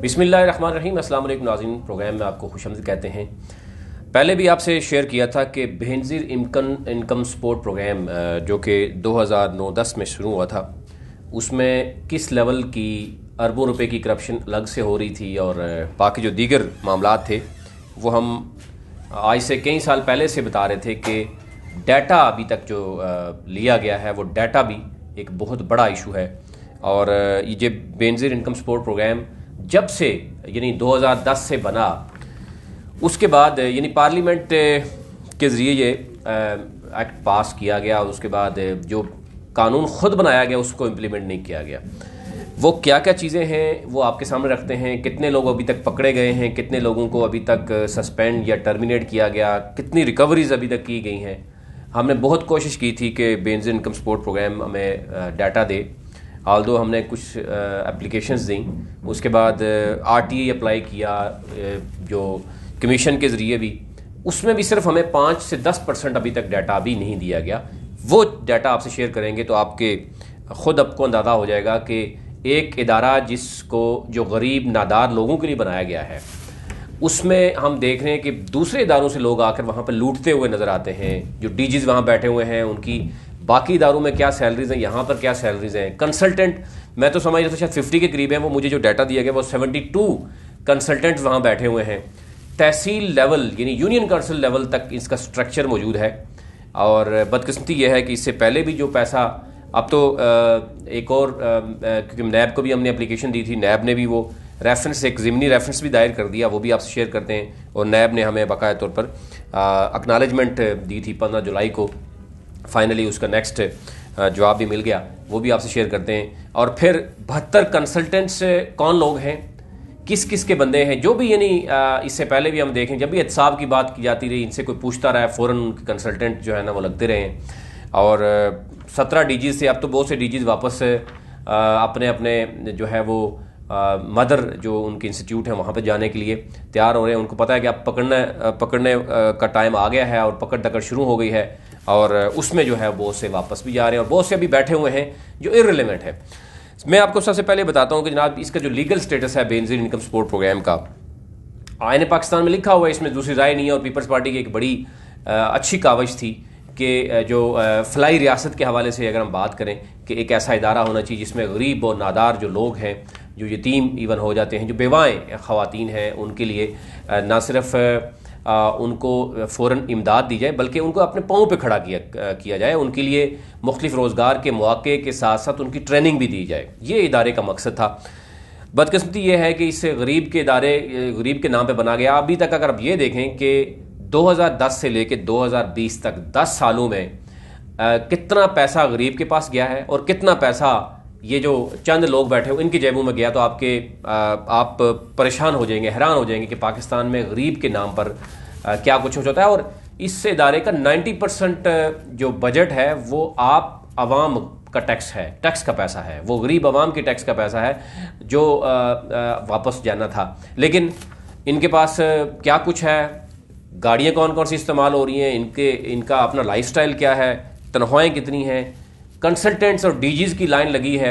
बिस्मिल्लाहिर्रहमानिर्रहीम। अस्सलाम वालेकुम नाज़रीन, प्रोग्राम में आपको खुशामदीद कहते हैं। पहले भी आपसे शेयर किया था कि बेनज़ीर इनकम सपोर्ट प्रोग्राम जो कि 2009-10 में शुरू हुआ था, उसमें किस लेवल की अरबों रुपए की करप्शन अलग से हो रही थी और बाकी जो दीगर मामलात थे वो हम आज से कई साल पहले से बता रहे थे कि डाटा अभी तक जो लिया गया है वो डाटा भी एक बहुत बड़ा इशू है। और ये बेनज़ीर इनकम सपोर्ट प्रोग्राम जब से यानी 2010 से बना, उसके बाद यानी पार्लियामेंट के ज़रिए ये एक्ट पास किया गया और उसके बाद जो कानून ख़ुद बनाया गया उसको इम्प्लीमेंट नहीं किया गया। वो क्या क्या चीज़ें हैं वो आपके सामने रखते हैं। कितने लोग अभी तक पकड़े गए हैं, कितने लोगों को अभी तक सस्पेंड या टर्मिनेट किया गया, कितनी रिकवरीज अभी तक की गई हैं। हमने बहुत कोशिश की थी कि बेनज़ीर इनकम सपोर्ट प्रोग्राम हमें डाटा दे, ऑल्दो हमने कुछ एप्लीकेशंस दी, उसके बाद RTA अप्लाई किया जो कमीशन के ज़रिए भी, उसमें भी सिर्फ हमें 5 से 10% अभी तक डाटा भी नहीं दिया गया। वो डाटा आपसे शेयर करेंगे तो आपके ख़ुद आपको अंदाज़ा हो जाएगा कि एक इदारा जिसको जो गरीब नादार लोगों के लिए बनाया गया है, उसमें हम देख रहे हैं कि दूसरे इदारों से लोग आकर वहाँ पर लूटते हुए नज़र आते हैं। जो DGs वहाँ बैठे हुए हैं उनकी बाकी इदारों में क्या सैलरीज हैं, यहाँ पर क्या सैलरीज हैं। कंसल्टेंट मैं तो समझ रहा था शायद 50 के करीब हैं, वो मुझे जो डाटा दिया गया वो 72 कंसल्टेंट्स वहाँ बैठे हुए हैं। तहसील लेवल यानी यूनियन काउंसिल लेवल तक इसका स्ट्रक्चर मौजूद है। और बदकिस्मती यह है कि इससे पहले भी जो पैसा अब तो एक और क्योंकि नैब को भी हमने एप्लीकेशन दी थी, नैब ने भी वो रेफरेंस एक ज़िमनी रेफरेंस भी दायर कर दिया, वो भी आपसे शेयर करते हैं। और नैब ने हमें बाकायदा तौर पर एक्नॉलेजमेंट दी थी 15 जुलाई को। फाइनली उसका नेक्स्ट जवाब भी मिल गया, वो भी आपसे शेयर करते हैं। और फिर 72 कंसल्टेंट्स कौन लोग हैं, किस किस के बंदे हैं, जो भी यानी इससे पहले भी हम देखें जब भी एहतसाब की बात की जाती रही, इनसे कोई पूछता रहा है, फ़ौरन उनके कंसल्टेंट जो है ना वो लगते रहे हैं। और 17 DGs से अब तो बहुत से DGs वापस अपने अपने जो है वो मदर जो उनके इंस्टीट्यूट है वहाँ पे जाने के लिए तैयार हो रहे हैं। उनको पता है कि अब पकड़ने का टाइम आ गया है और पकड़ दकड़ शुरू हो गई है। और उसमें जो है बहुत से वापस भी जा रहे हैं और बहुत से अभी बैठे हुए हैं जो इररिलेवेंट है। मैं आपको सबसे पहले बताता हूँ कि जनाब इसका जो लीगल स्टेटस है बेनज़ीर इनकम सपोर्ट प्रोग्राम का, आईन पाकिस्तान में लिखा हुआ है, इसमें दूसरी राय नहीं है। और पीपल्स पार्टी की एक बड़ी अच्छी काविश थी कि जो फलाई रियासत के हवाले से अगर हम बात करें कि एक ऐसा इदारा होना चाहिए जिसमें गरीब और नादार जो लोग हैं, जो यतीम इवन हो जाते हैं, जो बेवाएँ ख़वातीन हैं, उनके लिए ना सिर्फ उनको फ़ौरन इमदाद दी जाए बल्कि उनको अपने पाँव पे खड़ा किया जाए। उनके लिए मुख्तलिफ रोज़गार के मौक़े के साथ साथ उनकी ट्रेनिंग भी दी जाए। ये इदारे का मकसद था। बदकिस्मती ये है कि इस गरीब के इदारे गरीब के नाम पे बना गया। अभी तक अगर आप ये देखें कि 2010 से लेकर 2020 तक 10 सालों में कितना पैसा गरीब के पास गया है और कितना पैसा ये जो चंद लोग बैठे हो इनकी जेबों में गया, तो आप परेशान हो जाएंगे, हैरान हो जाएंगे कि पाकिस्तान में गरीब के नाम पर क्या कुछ हो जाता है। और इस इदारे का 90% जो बजट है वो आप आवाम का टैक्स है, टैक्स का पैसा है, वो गरीब आवाम के टैक्स का पैसा है जो वापस जाना था। लेकिन इनके पास क्या कुछ है, गाड़ियाँ कौन कौन सी इस्तेमाल हो रही हैं, इनका अपना लाइफस्टाइल क्या है, तनख्वाहें कितनी हैं, कंसल्टेंट्स और DGs की लाइन लगी है।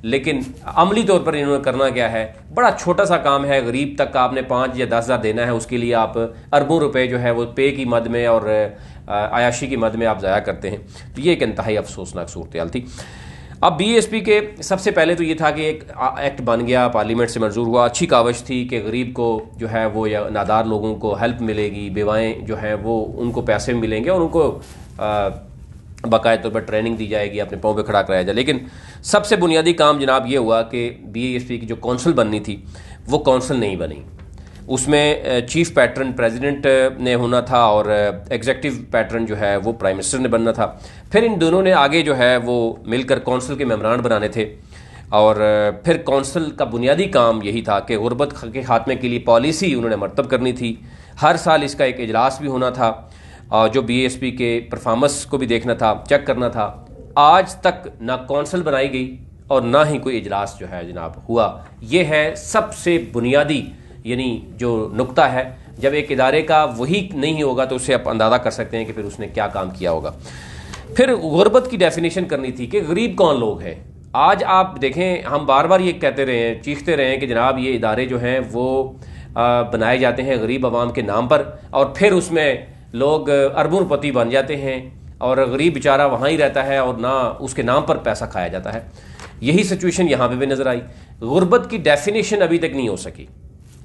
लेकिन अमली तौर पर इन्होंने करना क्या है, बड़ा छोटा सा काम है। गरीब तक आपने 5 या 10 हज़ार देना है, उसके लिए आप अरबों रुपए जो है वो पे की मद में और आयाशी की मद में आप ज़ाया करते हैं। तो ये एक इंतहाई अफसोसनाक सूरत हाल थी। अब BSP के सबसे पहले तो ये था कि एक एक्ट बन गया, पार्लियामेंट से मंजूर हुआ, अच्छी काविश थी कि गरीब को जो है वो या नादार लोगों को हेल्प मिलेगी, बेवाएँ जो हैं वो उनको पैसे मिलेंगे और उनको बाकायदा तौर पर ट्रेनिंग दी जाएगी, अपने पाँव पे खड़ा कराया जाए। लेकिन सबसे बुनियादी काम जनाब ये हुआ कि BSP की जो कौंसिल बननी थी वो कौंसिल नहीं बनी। उसमें चीफ पैटर्न प्रेसिडेंट ने होना था और एग्जीक्यूटिव पैटर्न जो है वो प्राइम मिनिस्टर ने बनना था। फिर इन दोनों ने आगे जो है वो मिलकर कौंसिल के मेम्बरान बनाने थे। और फिर कौंसिल का बुनियादी काम यही था कि गुरबत के खात्मे के लिए पॉलिसी उन्होंने मरतब करनी थी। हर साल इसका एक इजलास भी होना था और जो BSP के परफॉर्मेंस को भी देखना था, चेक करना था। आज तक ना कौंसिल बनाई गई और ना ही कोई इजलास जो है जनाब हुआ। ये है सबसे बुनियादी यानी जो नुक्ता है। जब एक इदारे का वही नहीं होगा तो उससे आप अंदाज़ा कर सकते हैं कि फिर उसने क्या काम किया होगा। फिर गुरबत की डेफिनेशन करनी थी कि गरीब कौन लोग हैं। आज आप देखें, हम बार बार ये कहते रहे हैं, चीखते रहे हैं कि जनाब ये इदारे जो हैं वो बनाए जाते हैं गरीब आवाम के नाम पर, और फिर उसमें लोग अरबों-पति बन जाते हैं और गरीब बेचारा वहाँ ही रहता है और ना उसके नाम पर पैसा खाया जाता है। यही सिचुएशन यहाँ पे भी नज़र आई। गुर्बत की डेफिनेशन अभी तक नहीं हो सकी,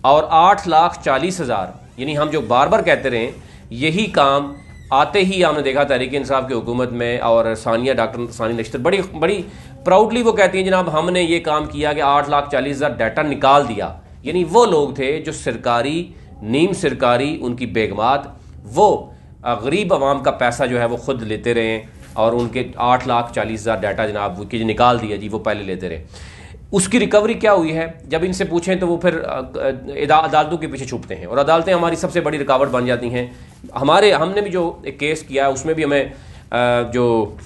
और 8,40,000 यानी हम जो बार बार कहते रहे, यही काम आते ही हमने देखा तहरीक इंसाफ की हुकूमत में, और डॉक्टर सानिया नश्तर बड़ी बड़ी प्राउडली वो कहती हैं जनाब हमने ये काम किया कि 8,40,000 डाटा निकाल दिया। यानी वो लोग थे जो सरकारी, नीम सरकारी, उनकी बेगमात, वो गरीब आवाम का पैसा जो है वो खुद लेते रहे, और उनके 8,40,000 डाटा जनाब कि निकाल दिया जी, वो पहले लेते रहे। उसकी रिकवरी क्या हुई है जब इनसे पूछें तो वो फिर अदालतों के पीछे छुपते हैं, और अदालतें हमारी सबसे बड़ी रुकावट बन जाती हैं। हमने भी जो एक केस किया है उसमें भी हमें जो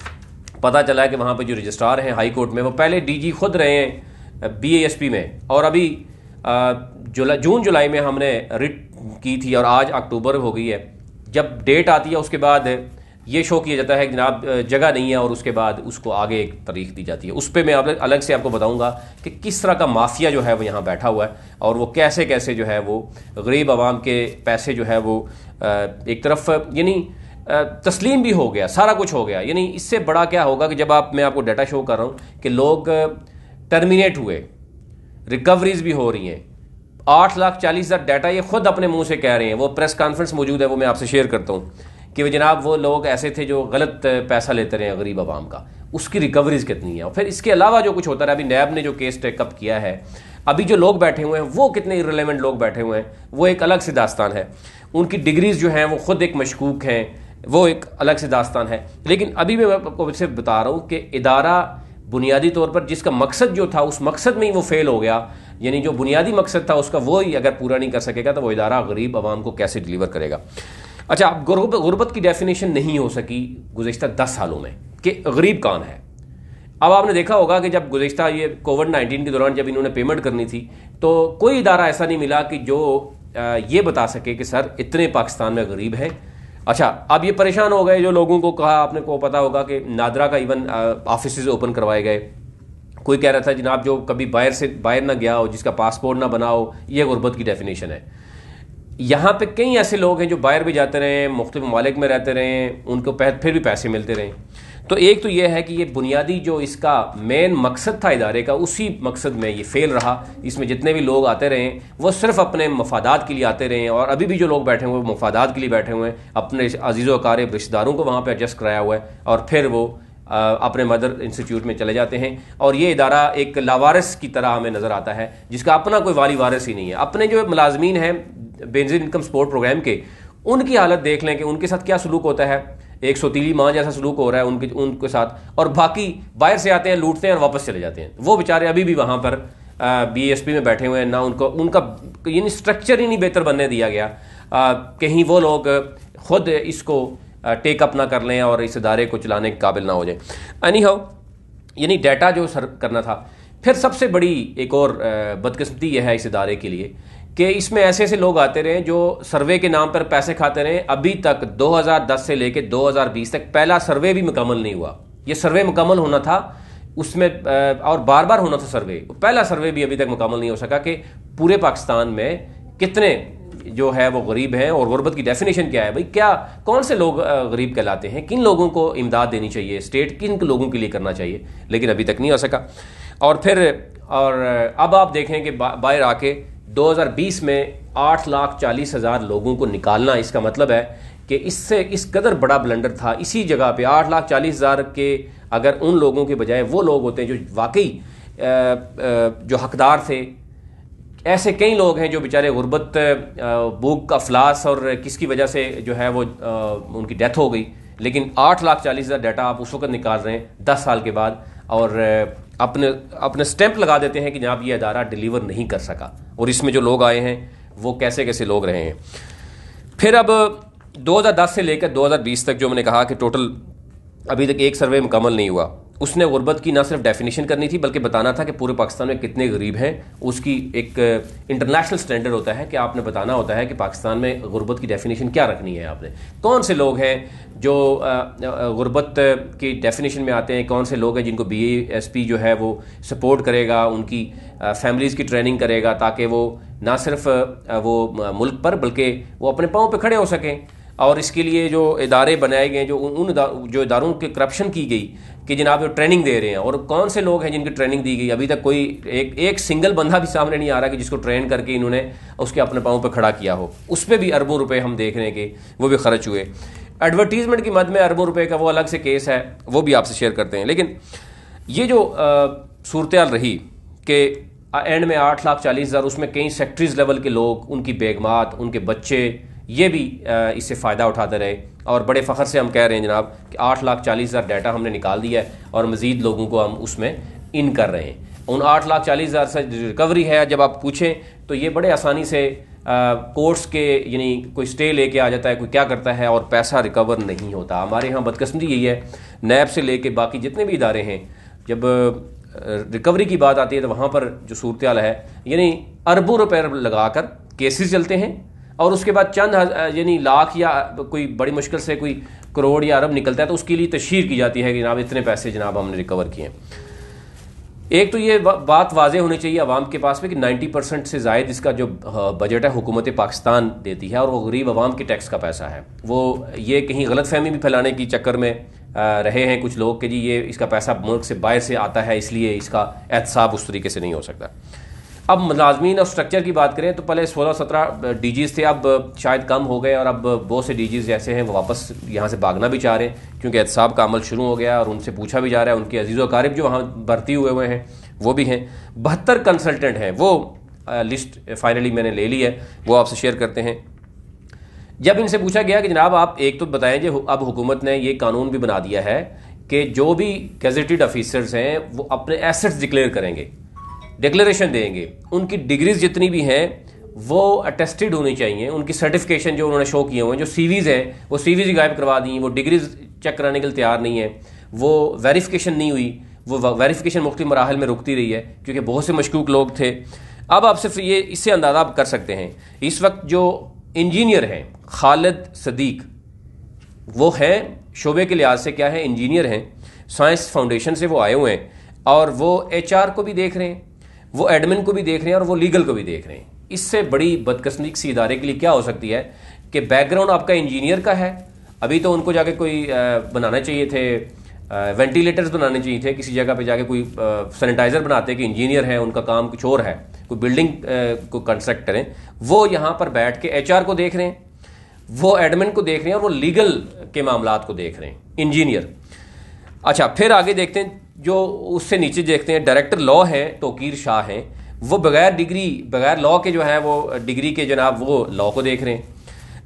पता चला है कि वहाँ पे जो रजिस्ट्रार हैं हाई कोर्ट में, वो पहले डीजी खुद रहे हैं BASP में, और अभी जून जुलाई में हमने रिट की थी और आज अक्टूबर हो गई है। जब डेट आती है उसके बाद ये शो किया जाता है कि जनाब जगह नहीं है, और उसके बाद उसको आगे एक तारीख दी जाती है। उस पर मैं अलग से आपको बताऊंगा कि किस तरह का माफिया जो है वो यहाँ बैठा हुआ है, और वो कैसे कैसे जो है वो गरीब आवाम के पैसे जो है वो एक तरफ यानी तस्लीम भी हो गया, सारा कुछ हो गया। यानी इससे बड़ा क्या होगा कि जब मैं आपको डाटा शो कर रहा हूँ कि लोग टर्मिनेट हुए, रिकवरीज भी हो रही हैं। 8,40,000 डाटा ये खुद अपने मुंह से कह रहे हैं, वो प्रेस कॉन्फ्रेंस मौजूद है, वो मैं आपसे शेयर करता हूँ कि जनाब वो लोग ऐसे थे जो गलत पैसा लेते रहे गरीब आवाम का, उसकी रिकवरीज कितनी है। और फिर इसके अलावा जो कुछ होता रहा, अभी नैब ने जो केस टेकअप किया है, अभी जो लोग बैठे हुए हैं वो कितने इररिलेवेंट लोग बैठे हुए हैं, वो एक अलग से दास्तान है। उनकी डिग्रीज जो हैं वो खुद एक मशकूक हैं, वो एक अलग से दास्तान है। लेकिन अभी मैं आपको सिर्फ बता रहा हूँ कि इदारा बुनियादी तौर पर जिसका मकसद जो था उस मकसद में ही वो फेल हो गया। यानी जो बुनियादी मकसद था उसका वो ही अगर पूरा नहीं कर सकेगा तो वो इदारा गरीब आवाम को कैसे डिलीवर करेगा। अच्छा, गुर्बत की डेफिनेशन नहीं हो सकी गुज़िश्ता 10 सालों में कि गरीब कौन है। अब आपने देखा होगा कि जब गुज़िश्ता ये कोविड-19 के दौरान जब इन्होंने पेमेंट करनी थी तो कोई इदारा ऐसा नहीं मिला कि जो ये बता सके कि सर इतने पाकिस्तान में गरीब हैं। अच्छा, अब ये परेशान हो गए जो लोगों को कहा, आपने को पता होगा कि नादरा का इवन ऑफिस ओपन करवाए गए। कोई कह रहा था जनाब जो कभी बाहर ना गया हो, जिसका पासपोर्ट ना बना हो, ये गुर्बत की डेफिनेशन है। यहाँ पे कई ऐसे लोग हैं जो बाहर भी जाते रहे, मुख्तलिफ ममालिक में रहते रहे, उनको फिर भी पैसे मिलते रहे। तो एक तो ये है कि ये बुनियादी जो इसका मेन मकसद था इदारे का, उसी मकसद में ये फेल रहा। इसमें जितने भी लोग आते रहे वो सिर्फ अपने मफादात के लिए आते रहे, और अभी भी जो लोग बैठे हुए वो मफादात के लिए बैठे हुए हैं, अपने अजीज़ो अकारिब रिश्तेदारों को वहाँ पर एडजस्ट कराया हुआ है, और फिर वो अपने मदर इंस्टीट्यूट में चले जाते हैं। और ये इदारा एक लावारिस की तरह हमें नज़र आता है, जिसका अपना कोई वाली वारिस ही नहीं है। अपने जो मुलाजमीन हैं बेनजीर इनकम सपोर्ट प्रोग्राम के, उनकी हालत देख लें कि उनके साथ क्या सलूक होता है। एक सौतीली माँ जैसा सलूक हो रहा है उनके साथ, और बाकी बाहर से आते हैं, लूटते हैं और वापस चले जाते हैं। वो बेचारे अभी भी वहाँ पर BASP में बैठे हुए हैं, ना उनका यानी स्ट्रक्चर ही नहीं बेहतर बनने दिया गया। कहीं वो लोग खुद इसको टेकअप ना कर लें और इस इदारे को चलाने के काबिल ना हो जाए। एनी हाउ, यानी डाटा जो सर करना था। फिर सबसे बड़ी एक और बदकिस्मती यह है इस इदारे के लिए कि इसमें ऐसे ऐसे लोग आते रहे जो सर्वे के नाम पर पैसे खाते रहे। अभी तक 2010 से लेकर 2020 तक पहला सर्वे भी मुकम्मल नहीं हुआ। ये सर्वे मुकम्मल होना था उसमें, और बार बार होना था सर्वे, पहला सर्वे भी अभी तक मुकम्मल नहीं हो सका कि पूरे पाकिस्तान में कितने जो है वो गरीब हैं और गुर्बत की डेफिनेशन क्या है। भाई क्या कौन से लोग गरीब कहलाते हैं, किन लोगों को इमदाद देनी चाहिए, स्टेट किन लोगों के लिए करना चाहिए, लेकिन अभी तक नहीं हो सका। और अब आप देखें कि बाहर आके 2020 में 8,40,000 लोगों को निकालना, इसका मतलब है कि इससे इस कदर बड़ा ब्लंडर था। इसी जगह पे 8,40,000 के अगर उन लोगों के बजाय वो लोग होते हैं जो वाकई जो हकदार थे। ऐसे कई लोग हैं जो बेचारे गुर्बत, भूख का अफलास और किसकी वजह से जो है वो उनकी डेथ हो गई, लेकिन 8,40,000 डाटा आप उस वक्त निकाल रहे हैं 10 साल के बाद, और अपने स्टैंप लगा देते हैं कि जनाब ये अदारा डिलीवर नहीं कर सका। और इसमें जो लोग आए हैं वो कैसे कैसे लोग रहे हैं। फिर अब 2010 से लेकर 2020 तक जो मैंने कहा कि टोटल अभी तक एक सर्वे मुकम्मल नहीं हुआ, उसने गुर्बत की ना सिर्फ डेफिनेशन करनी थी बल्कि बताना था कि पूरे पाकिस्तान में कितने गरीब हैं। उसकी एक इंटरनेशनल स्टैंडर्ड होता है कि आपने बताना होता है कि पाकिस्तान में गुर्बत की डेफिनेशन क्या रखनी है आपने, कौन से लोग हैं जो गुर्बत की डेफिनेशन में आते हैं, कौन से लोग हैं जिनको BASP जो है वो सपोर्ट करेगा, उनकी फैमिलीज़ की ट्रेनिंग करेगा ताकि वो ना सिर्फ वो मुल्क पर बल्कि वो अपने पाँव पे खड़े हो सकें। और इसके लिए जो इदारे बनाए गए, जो इदारों के करप्शन की गई कि जनाब वो ट्रेनिंग दे रहे हैं, और कौन से लोग हैं जिनकी ट्रेनिंग दी गई, अभी तक कोई एक सिंगल बंदा भी सामने नहीं आ रहा कि जिसको ट्रेन करके इन्होंने उसके अपने पाँव पर खड़ा किया हो। उस पर भी अरबों रुपए हम देख रहे हैं कि वो भी खर्च हुए। एडवर्टीजमेंट की मद में अरबों रुपए का वो अलग से केस है, वो भी आपसे शेयर करते हैं। लेकिन ये जो सूरत हाल रही कि एंड में 8,40,000, उसमें कई सेक्टरीज लेवल के लोग, उनकी बेगमात, उनके बच्चे, ये भी इससे फ़ायदा उठाते रहे। और बड़े फ़ख्र से हम कह रहे हैं जनाब कि 8,40,000 डाटा हमने निकाल दिया है और मज़ीद लोगों को हम उसमें इन कर रहे हैं। उन 8,40,000 से रिकवरी है, जब आप पूछें तो ये बड़े आसानी से कोर्ट्स के, यानी कोई स्टे लेके आ जाता है, कोई क्या करता है और पैसा रिकवर नहीं होता। हमारे यहाँ बदकिस्मती यही है, नैब से लेके बाकी जितने भी इदारे हैं, जब रिकवरी की बात आती है तो वहाँ पर जो सूरत हाल है, यानी अरबों रुपए लगाकर केसेस चलते हैं और उसके बाद चंद यानी लाख या कोई बड़ी मुश्किल से कोई करोड़ या अरब निकलता है तो उसके लिए तशहीर की जाती है कि जनाब इतने पैसे जनाब हमने रिकवर किए। एक तो ये बात वाज़ेह होनी चाहिए आवाम के पास में कि 90% से ज़ायद इसका जो बजट है हुकूमत पाकिस्तान देती है और वो गरीब आवाम के टैक्स का पैसा है। वो ये कहीं गलत फहमी भी फैलाने की चक्कर में रहे हैं कुछ लोग कि जी ये इसका पैसा मुल्क से बाहर से आता है इसलिए इसका एहतसाब उस तरीके से नहीं हो सकता। अब मुलाजमीन और स्ट्रक्चर की बात करें तो पहले 16-17 DGs थे, अब शायद कम हो गए और अब बहुत से DGs जैसे हैं वो वापस यहाँ से भागना भी चाह रहे हैं क्योंकि एहतसाब का अमल शुरू हो गया और उनसे पूछा भी जा रहा है। उनके अजीज़ व अकारिब जो वहाँ भर्ती हुए हैं वो भी हैं। 72 कंसल्टेंट हैं, वो लिस्ट फाइनली मैंने ले ली है, वो आपसे शेयर करते हैं। जब इनसे पूछा गया कि जनाब आप एक तो बताएं जो अब हुकूमत ने ये कानून भी बना दिया है कि जो भी गेजेटेड ऑफिसर्स हैं वो अपने एसेट्स डिक्लेयर करेंगे, डिक्लेरेशन देंगे, उनकी डिग्रीज जितनी भी हैं वो अटेस्टेड होनी चाहिए, उनकी सर्टिफिकेशन जो उन्होंने शो किए हुए हैं, जो CVs हैं वो CVs ही गायब करवा दी, वो डिग्रीज चेक कराने के लिए तैयार नहीं है, वो वेरिफिकेशन नहीं हुई, वो वेरिफिकेशन मुख्तलिफ मराहल में रुकती रही है क्योंकि बहुत से मशकूक लोग थे। अब आप सिर्फ ये इससे अंदाज़ा आप कर सकते हैं, इस वक्त जो इंजीनियर हैं खालिद सदीक, वो हैं शोबे के लिहाज से क्या है, इंजीनियर हैं, साइंस फाउंडेशन से वो आए हुए हैं और वो HR को भी देख रहे हैं, वो एडमिन को भी देख रहे हैं और वो लीगल को भी देख रहे हैं। इससे बड़ी बदकिस्मती सी इदारे के लिए क्या हो सकती है कि बैकग्राउंड आपका इंजीनियर का है। अभी तो उनको जाके कोई बनाने चाहिए थे, वेंटिलेटर्स बनाने चाहिए थे, किसी जगह पे जाके कोई सैनिटाइजर बनाते कि इंजीनियर है, उनका काम कुछ और है, कोई बिल्डिंग को कंस्ट्रक्ट करें। वो यहाँ पर बैठ के HR को देख रहे हैं, वो एडमिन को देख रहे हैं और वो लीगल के मामलात को देख रहे हैं, इंजीनियर। अच्छा, फिर आगे देखते हैं, जो उससे नीचे देखते हैं डायरेक्टर लॉ हैं तोकीर शाह हैं, वो बगैर डिग्री, बगैर लॉ के जो है वो डिग्री के जनाब वो लॉ को देख रहे हैं।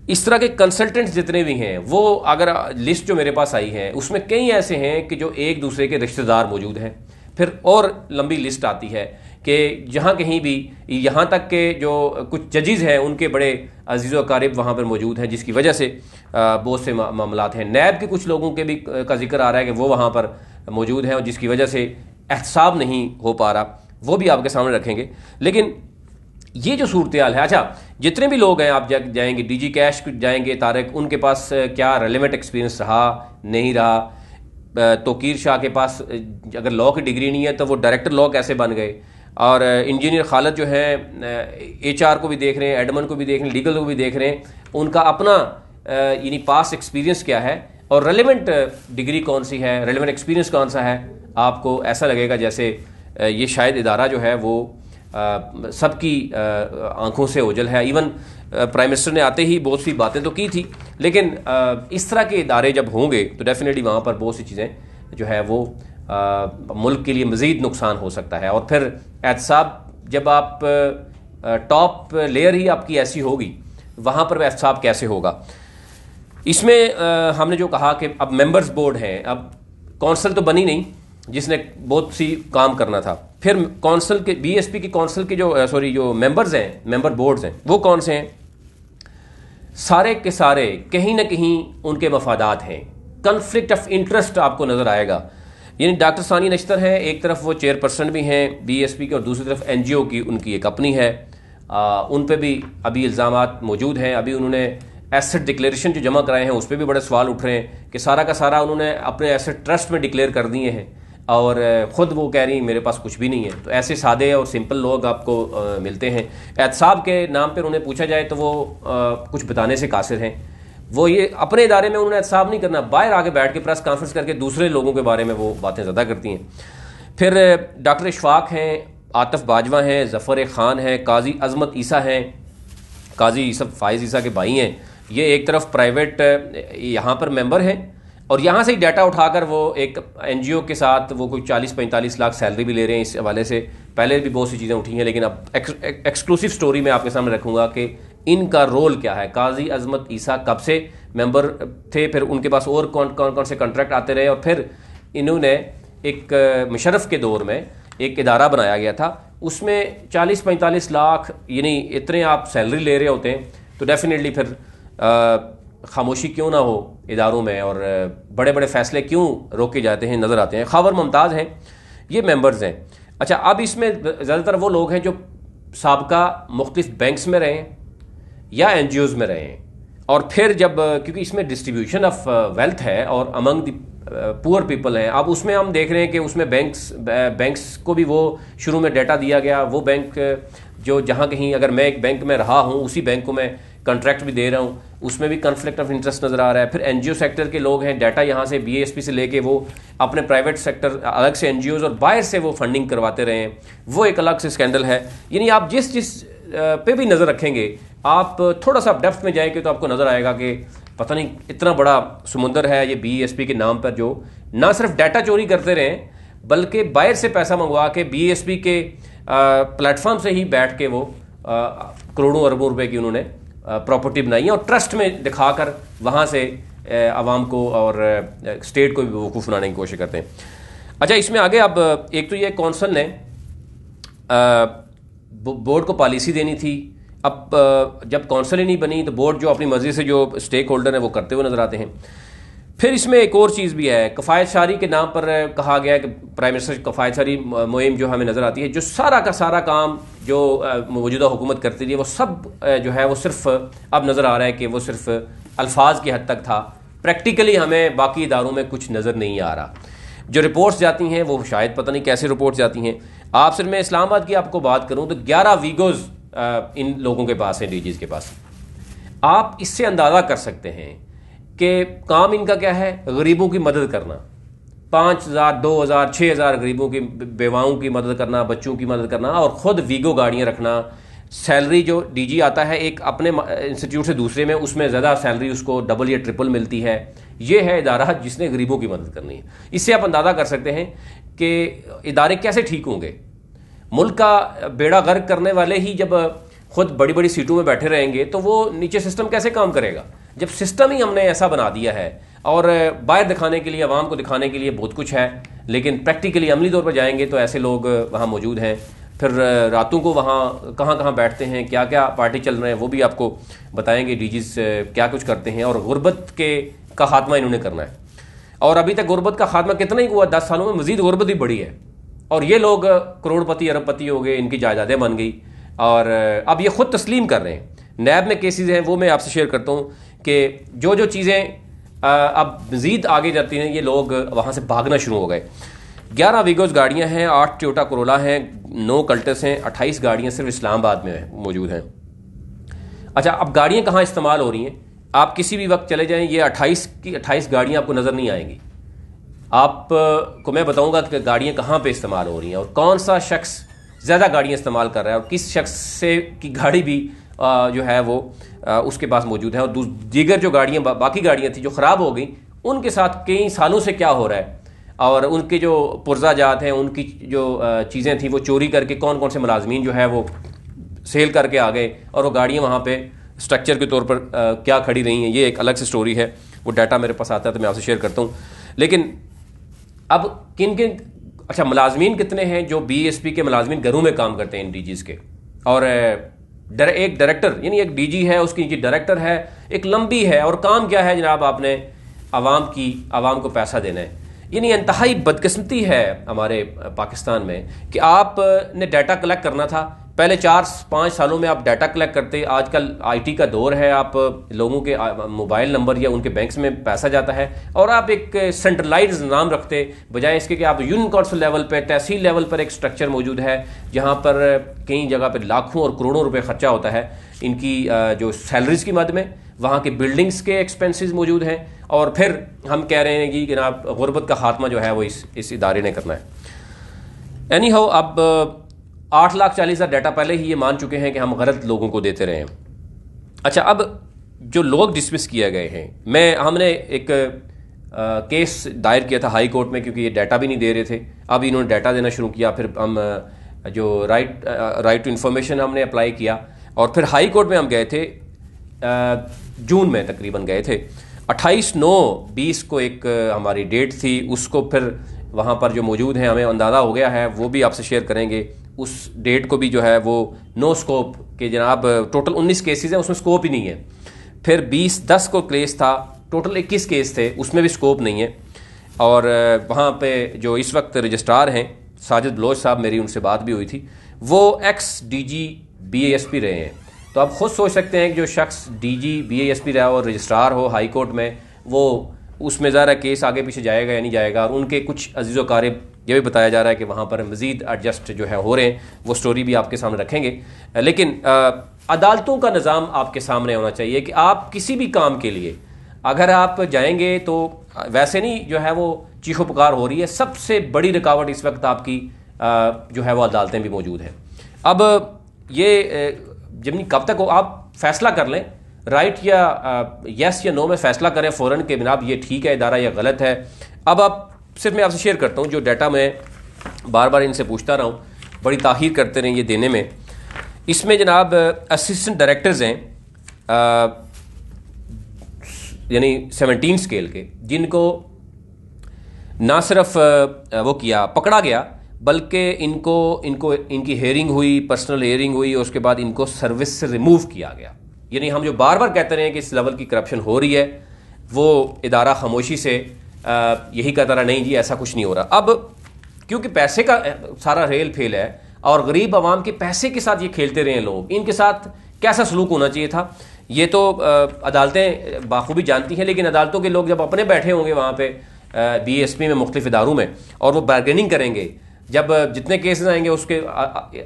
इस तरह के कंसल्टेंट्स जितने भी हैं, वो अगर लिस्ट जो मेरे पास आई है उसमें कई ऐसे हैं कि जो एक दूसरे के रिश्तेदार मौजूद हैं। फिर और लंबी लिस्ट आती है कि जहाँ कहीं भी, यहाँ तक के जो कुछ जजेस हैं उनके बड़े अजीज़ व अकारिब वहाँ पर मौजूद हैं, जिसकी वजह से बहुत से मामलात हैं। नैब के कुछ लोगों के भी का जिक्र आ रहा है कि वो वहाँ पर मौजूद हैं और जिसकी वजह से एहतसाब नहीं हो पा रहा, वो भी आपके सामने रखेंगे। लेकिन ये जो सूरत हाल है, अच्छा जितने भी लोग हैं, आप जाएंगे DG कैश जाएंगे तारिक, उनके पास क्या रेलेवेंट एक्सपीरियंस रहा नहीं रहा। तोकीर शाह के पास अगर लॉ की डिग्री नहीं है तो वो डायरेक्टर लॉ कैसे बन गए। और इंजीनियर खालिद जो है HR को भी देख रहे हैं, एडमिन को भी देख रहे हैं, लीगल को भी देख रहे हैं, उनका अपना यानी पास एक्सपीरियंस क्या है और रेलेवेंट डिग्री कौन सी है, रेलेवेंट एक्सपीरियंस कौन सा है। आपको ऐसा लगेगा जैसे ये शायद इदारा जो है वो सबकी आंखों से ओझल है। इवन प्राइम मिनिस्टर ने आते ही बहुत सी बातें तो की थी, लेकिन इस तरह के इदारे जब होंगे तो डेफिनेटली वहाँ पर बहुत सी चीज़ें जो है वो मुल्क के लिए मज़ीद नुकसान हो सकता है। और फिर एहतसाब जब आप टॉप लेयर ही आपकी ऐसी होगी, वहाँ पर एहतसाब कैसे होगा। इसमें हमने जो कहा कि अब मेंबर्स बोर्ड हैं, अब कौंसल तो बनी नहीं जिसने बहुत सी काम करना था। फिर कौंसल के BSP की कौंसल के जो मेंबर्स हैं, मेंबर बोर्ड्स हैं, वो कौन से हैं, सारे के सारे कहीं ना कहीं उनके मफादात हैं, कन्फ्लिक्ट ऑफ इंटरेस्ट आपको नजर आएगा। यानी डॉक्टर सानी नश्तर हैं, एक तरफ वो चेयरपर्सन भी हैं बीएसपी के और दूसरी तरफ एनजीओ की उनकी एक अपनी है। उन पे भी अभी इल्ज़ामात मौजूद हैं। अभी उन्होंने एसेट डिक्लेरेशन जो जमा कराए हैं उस पर भी बड़े सवाल उठ रहे हैं कि सारा का सारा उन्होंने अपने एसेट ट्रस्ट में डिक्लेयर कर दिए हैं और ख़ुद वो कह रही मेरे पास कुछ भी नहीं है। तो ऐसे सादे और सिंपल लोग आपको मिलते हैं। एहतसाब के नाम पर उन्हें पूछा जाए तो वो कुछ बताने से कासिर हैं। वो ये अपने इदारे में उन्होंने एहतसाब नहीं करना, बाहर आके बैठ के प्रेस कॉन्फ्रेंस करके दूसरे लोगों के बारे में वो बातें ज़्यादा करती हैं। फिर डॉक्टर इशफाक हैं, आतिफ बाजवा हैं, ज़फ़र ख़ान हैं, काजी अज़मत ईसा हैं। काजी ईसा फ़ाइज़ ईसा के भाई हैं। ये एक तरफ प्राइवेट यहाँ पर मेंबर हैं और यहाँ से ही डाटा उठाकर वो एक एनजीओ के साथ वो कोई 40-45 लाख सैलरी भी ले रहे हैं। इस हवाले से पहले भी बहुत सी चीज़ें उठी हैं, लेकिन अब एक्सक्लूसिव स्टोरी मैं आपके सामने रखूँगा कि इनका रोल क्या है। काजी अज़मत ईसा कब से मेंबर थे, फिर उनके पास और कौन से कॉन्ट्रैक्ट आते रहे और फिर इन्होंने एक मुशर्रफ के दौर में एक इदारा बनाया गया था, उसमें 40-45 लाख यानी इतने आप सैलरी ले रहे होते हैं तो डेफिनेटली फिर खामोशी क्यों ना हो इदारों में और बड़े बड़े फैसले क्यों रोके जाते हैं नज़र आते हैं। खबर मुमताज़ हैं, ये मेंबर्स हैं। अच्छा, अब इसमें ज़्यादातर वो लोग हैं जो साबका मुख्तलिफ बैंक्स में रहे हैं या एनजीओज़ में रहे हैं और फिर जब क्योंकि इसमें डिस्ट्रीब्यूशन ऑफ वेल्थ है और अमंग द पुअर पीपल हैं, अब उसमें हम देख रहे हैं कि उसमें बैंक्स को भी वो शुरू में डाटा दिया गया। वो बैंक जो जहाँ कहीं अगर मैं एक बैंक में रहा हूँ उसी बैंक को मैं कॉन्ट्रैक्ट भी दे रहा हूँ, उसमें भी कॉन्फ्लिक्ट ऑफ इंटरेस्ट नज़र आ रहा है। फिर एनजीओ सेक्टर के लोग हैं, डाटा यहाँ से बीएसपी से लेके वो अपने प्राइवेट सेक्टर अलग से एनजीओज़ और बाहर से वो फंडिंग करवाते रहे हैं, वो एक अलग से स्कैंडल है। यानी आप जिस पे भी नज़र रखेंगे, आप थोड़ा सा डेप्थ में जाएंगे तो आपको नज़र आएगा कि पता नहीं इतना बड़ा समुंदर है ये बीएसपी के नाम पर, जो ना सिर्फ डाटा चोरी करते रहे बल्कि बाहर से पैसा मंगवा के बीएसपी के प्लेटफॉर्म से ही बैठ के वो करोड़ों अरबों रुपए की उन्होंने प्रॉपर्टी बनाई है और ट्रस्ट में दिखाकर वहाँ से आवाम को और स्टेट को भी बेवकूफ़ बनाने की कोशिश करते हैं। अच्छा, इसमें आगे अब एक तो ये कौंसल ने बोर्ड को पॉलिसी देनी थी। अब जब कौंसिल ही नहीं बनी तो बोर्ड जो अपनी मर्जी से जो स्टेक होल्डर है वो करते हुए नजर आते हैं। फिर इसमें एक और चीज़ भी है, कफ़ायत शारी के नाम पर कहा गया है कि प्राइम मिनिस्टर कफ़ायत शारी मुहिम जो हमें नज़र आती है, जो सारा का सारा काम जो मौजूदा हुकूमत करती रही है वो सब जो है वो सिर्फ अब नज़र आ रहा है कि वो सिर्फ अल्फाज की हद तक था। प्रैक्टिकली हमें बाकी इदारों में कुछ नज़र नहीं आ रहा। जो रिपोर्ट्स जाती हैं वो शायद पता नहीं कैसे रिपोर्ट्स जाती हैं। आप सिर्फ मैं इस्लामाबाद की आपको बात करूँ तो 11 वीगोज़ इन लोगों के पास हैं, डीजीज़ के पास। आप इससे अंदाज़ा कर सकते हैं कि काम इनका क्या है, गरीबों की मदद करना। 5,000, 2,000, 6,000 गरीबों की बेवाओं की मदद करना, बच्चों की मदद करना और ख़ुद वीगो गाड़ियाँ रखना। सैलरी जो डीजी आता है एक अपने इंस्टीट्यूट से दूसरे में, उसमें ज़्यादा सैलरी उसको डबल या ट्रिपल मिलती है। ये है इदारा जिसने गरीबों की मदद करनी है। इससे आप अंदाज़ा कर सकते हैं कि इदारे कैसे ठीक होंगे। मुल्क का बेड़ा गर्क करने वाले ही जब खुद बड़ी बड़ी सीटों में बैठे रहेंगे तो वो नीचे सिस्टम कैसे काम करेगा। जब सिस्टम ही हमने ऐसा बना दिया है और बाहर दिखाने के लिए, आवाम को दिखाने के लिए बहुत कुछ है, लेकिन प्रैक्टिकली अमली तौर पर जाएंगे तो ऐसे लोग वहाँ मौजूद हैं। फिर रातों को वहाँ कहाँ कहाँ बैठते हैं, क्या क्या पार्टी चल रहे हैं, वो भी आपको बताएंगे डीजीज क्या कुछ करते हैं। और गुर्बत का खात्मा इन्होंने करना है। और अभी तक गुर्बत का खात्मा कितना ही हुआ, 10 सालों में मजीद गुर्बत ही बढ़ी है और ये लोग करोड़पति अरबपति हो गए, इनकी जायदादें बन गई और अब ये खुद तस्लीम कर रहे हैं। नैब में केसेस हैं, वो मैं आपसे शेयर करता हूँ कि जो चीज़ें अब मज़ीद आगे जाती हैं, ये लोग वहाँ से भागना शुरू हो गए। 11 वीगोज़ गाड़ियाँ हैं, 8 टोयोटा कोरोला हैं, 9 कल्टस हैं, 28 गाड़ियाँ सिर्फ इस्लामाबाद में मौजूद हैं। अच्छा, अब गाड़ियाँ कहाँ इस्तेमाल हो रही हैं, आप किसी भी वक्त चले जाएँ, ये 28 गाड़ियाँ आपको नज़र नहीं आएंगी। आपको मैं बताऊँगा कि गाड़ियाँ कहाँ पर इस्तेमाल हो रही हैं और कौन सा शख्स ज़्यादा गाड़ियाँ इस्तेमाल कर रहा है और किस शख्स से की गाड़ी भी जो है वो उसके पास मौजूद है। और दीगर जो गाड़ियाँ बाकी गाड़ियाँ थी जो ख़राब हो गई, उनके साथ कई सालों से क्या हो रहा है और उनके जो पुर्जा जात हैं, उनकी जो चीज़ें थी वो चोरी करके कौन कौन से मुलाजमीन जो है वो सेल करके आ गए और वो गाड़ियाँ वहाँ पे स्ट्रक्चर के तौर पर क्या खड़ी रही हैं, ये एक अलग से स्टोरी है। वो डाटा मेरे पास आता है तो मैं आपसे शेयर करता हूँ। लेकिन अब किन किन, अच्छा, मुलाजमीन कितने हैं जो बीएसपी के मुलाजमीन घरों में काम करते हैं इन डीजीज़ के, और एक डायरेक्टर यानी एक डीजी है, उसकी डायरेक्टर है, एक लंबी है। और काम क्या है जनाब, आपने आवाम को पैसा देना है। यानी इंतहाई बदकिस्मती है हमारे पाकिस्तान में कि आपने डाटा कलेक्ट करना था, पहले 4-5 सालों में आप डाटा कलेक्ट करते। आजकल आईटी का दौर है, आप लोगों के मोबाइल नंबर या उनके बैंक्स में पैसा जाता है और आप एक सेंट्रलाइज निज़ाम रखते, बजाय इसके कि आप यूनियन काउंसिल लेवल पर, तहसील लेवल पर एक स्ट्रक्चर मौजूद है जहाँ पर कई जगह पर लाखों और करोड़ों रुपए खर्चा होता है इनकी जो सैलरीज की मद में, वहाँ के बिल्डिंग्स के एक्सपेंसेस मौजूद हैं, और फिर हम कह रहे हैं कि जनाब गुर्बत का खात्मा जो है वो इस इदारे ने करना है। एनी हाउ, अब 8,40,000 डाटा पहले ही ये मान चुके हैं कि हम गलत लोगों को देते रहे हैं। अच्छा, अब जो लोग डिसमिस किए गए हैं, हमने एक केस दायर किया था हाई कोर्ट में, क्योंकि ये डाटा भी नहीं दे रहे थे। अब इन्होंने डाटा देना शुरू किया, फिर हम जो राइट टू इन्फॉर्मेशन हमने अप्लाई किया, और फिर हाई कोर्ट में हम गए थे, जून में तकरीबन गए थे। 28/9/20 को एक हमारी डेट थी, उसको फिर वहाँ पर जो मौजूद हैं हमें अंदाज़ा हो गया है, वो भी आपसे शेयर करेंगे। उस डेट को भी जो है वो नो स्कोप के, जनाब टोटल 19 केसेस हैं, उसमें स्कोप ही नहीं है। फिर 20/10 को केस था, टोटल 21 केस थे, उसमें भी स्कोप नहीं है। और वहाँ पे जो इस वक्त रजिस्ट्रार हैं साजिद बलोच साहब, मेरी उनसे बात भी हुई थी, वो एक्स DG BASP रहे हैं। तो आप खुद सोच सकते हैं कि जो शख्स DG BASP रहा और रजिस्ट्रार हो हाई कोर्ट में, वो उसमें ज़रा केस आगे पीछे जाएगा या नहीं जाएगा। और उनके कुछ अजीज़ व क़ारिब, ये भी बताया जा रहा है कि वहाँ पर मज़ीद एडजस्ट जो है हो रहे हैं, वो स्टोरी भी आपके सामने रखेंगे। लेकिन अदालतों का निज़ाम आपके सामने होना चाहिए कि आप किसी भी काम के लिए अगर आप जाएंगे तो वैसे नहीं जो है वो चीखो पुकार हो रही है। सबसे बड़ी रुकावट इस वक्त आपकी जो है वो अदालतें भी मौजूद हैं। अब ये जब कब तक हो, आप फैसला कर लें, राइट या यस या नो में फैसला करें फ़ौरन के जनाब ये ठीक है इदारा या गलत है। अब आप सिर्फ मैं आपसे शेयर करता हूँ जो डाटा मैं बार बार इनसे पूछता रहा हूँ, बड़ी ताख़ीर करते रहे ये देने में। इसमें जनाब असिस्टेंट डायरेक्टर्स हैं, यानी 17 स्केल के, जिनको ना सिर्फ वो किया पकड़ा गया, बल्कि इनकी हेयरिंग हुई, पर्सनल हेयरिंग हुई, और उसके बाद इनको सर्विस से रिमूव किया गया। यानी हम जो बार बार कहते रहे कि इस लेवल की करप्शन हो रही है, वो इदारा खामोशी से यही कहता रहा नहीं जी ऐसा कुछ नहीं हो रहा। अब क्योंकि पैसे का सारा रेल फेल है और गरीब आवाम के पैसे के साथ ये खेलते रहे लोग, इनके साथ कैसा सलूक होना चाहिए था ये तो अदालतें बाखूबी जानती हैं। लेकिन अदालतों के लोग जब अपने बैठे होंगे वहाँ पे BASP में, मुख्तलिफ इदारों में, और वो बार्गेनिंग करेंगे, जब जितने केसेस आएंगे उसके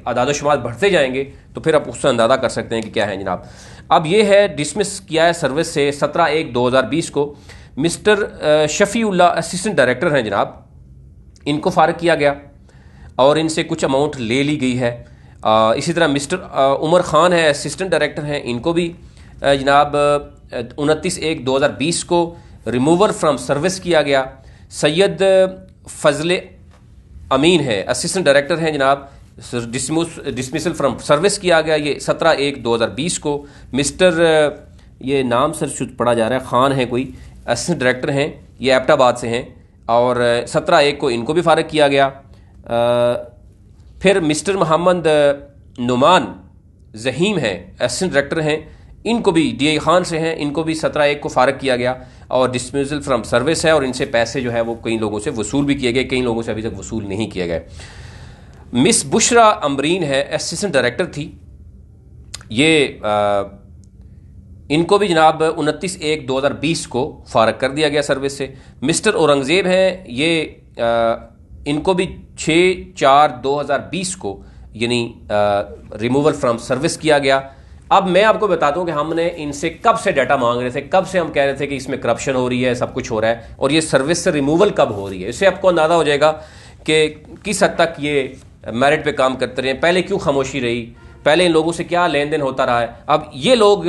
आदाद शुमार बढ़ते जाएंगे, तो फिर आप उससे अंदाज़ा कर सकते हैं कि क्या है जनाब। अब ये है डिसमिस किया है सर्विस से 17/1/2020 को मिस्टर शफीउल्लाह, असिस्टेंट डायरेक्टर हैं जनाब, इनको फारिग किया गया और इनसे कुछ अमाउंट ले ली गई है। इसी तरह मिस्टर उमर खान है, असिस्टेंट डायरेक्टर हैं, इनको भी जनाब 29/1/2020 को रिमूवल फ्रॉम सर्विस किया गया। सैयद फजल अमीन है, असिस्टेंट डायरेक्टर हैं जनाब, डिसमिसल फ्रॉम सर्विस किया गया, ये 17/1/2020 को। मिस्टर ये नाम सर शुद्ध पढ़ा जा रहा है, खान है कोई, असिस्टेंट डायरेक्टर हैं, ये एबटाबाद से हैं, और 17/1 को इनको भी फारिग किया गया। फिर मिस्टर मोहम्मद नुमान जहीम हैं, असिस्टेंट डायरेक्टर हैं, इनको भी DI खान से हैं, इनको भी 17/1 को फारिग किया गया और डिसमिसल फ्रॉम सर्विस है, और इनसे पैसे जो है वो कई लोगों से वसूल भी किए गए, कई लोगों से अभी तक वसूल नहीं किए गए। मिस बुशरा अमरीन है, असिस्टेंट डायरेक्टर थी, ये इनको भी जनाब 29/1/2020 को फारिग कर दिया गया सर्विस से। मिस्टर औरंगजेब हैं, ये इनको भी 6/4/2020 को यानी रिमूवल फ्रॉम सर्विस किया गया। अब मैं आपको बताता हूं कि हमने इनसे कब से डाटा मांग रहे थे, कब से हम कह रहे थे कि इसमें करप्शन हो रही है, सब कुछ हो रहा है, और ये सर्विस से रिमूवल कब हो रही है। इससे आपको अंदाजा हो जाएगा कि किस हद तक ये मेरिट पे काम करते रहे, पहले क्यों खामोशी रही, पहले इन लोगों से क्या लेन देन होता रहा है। अब ये लोग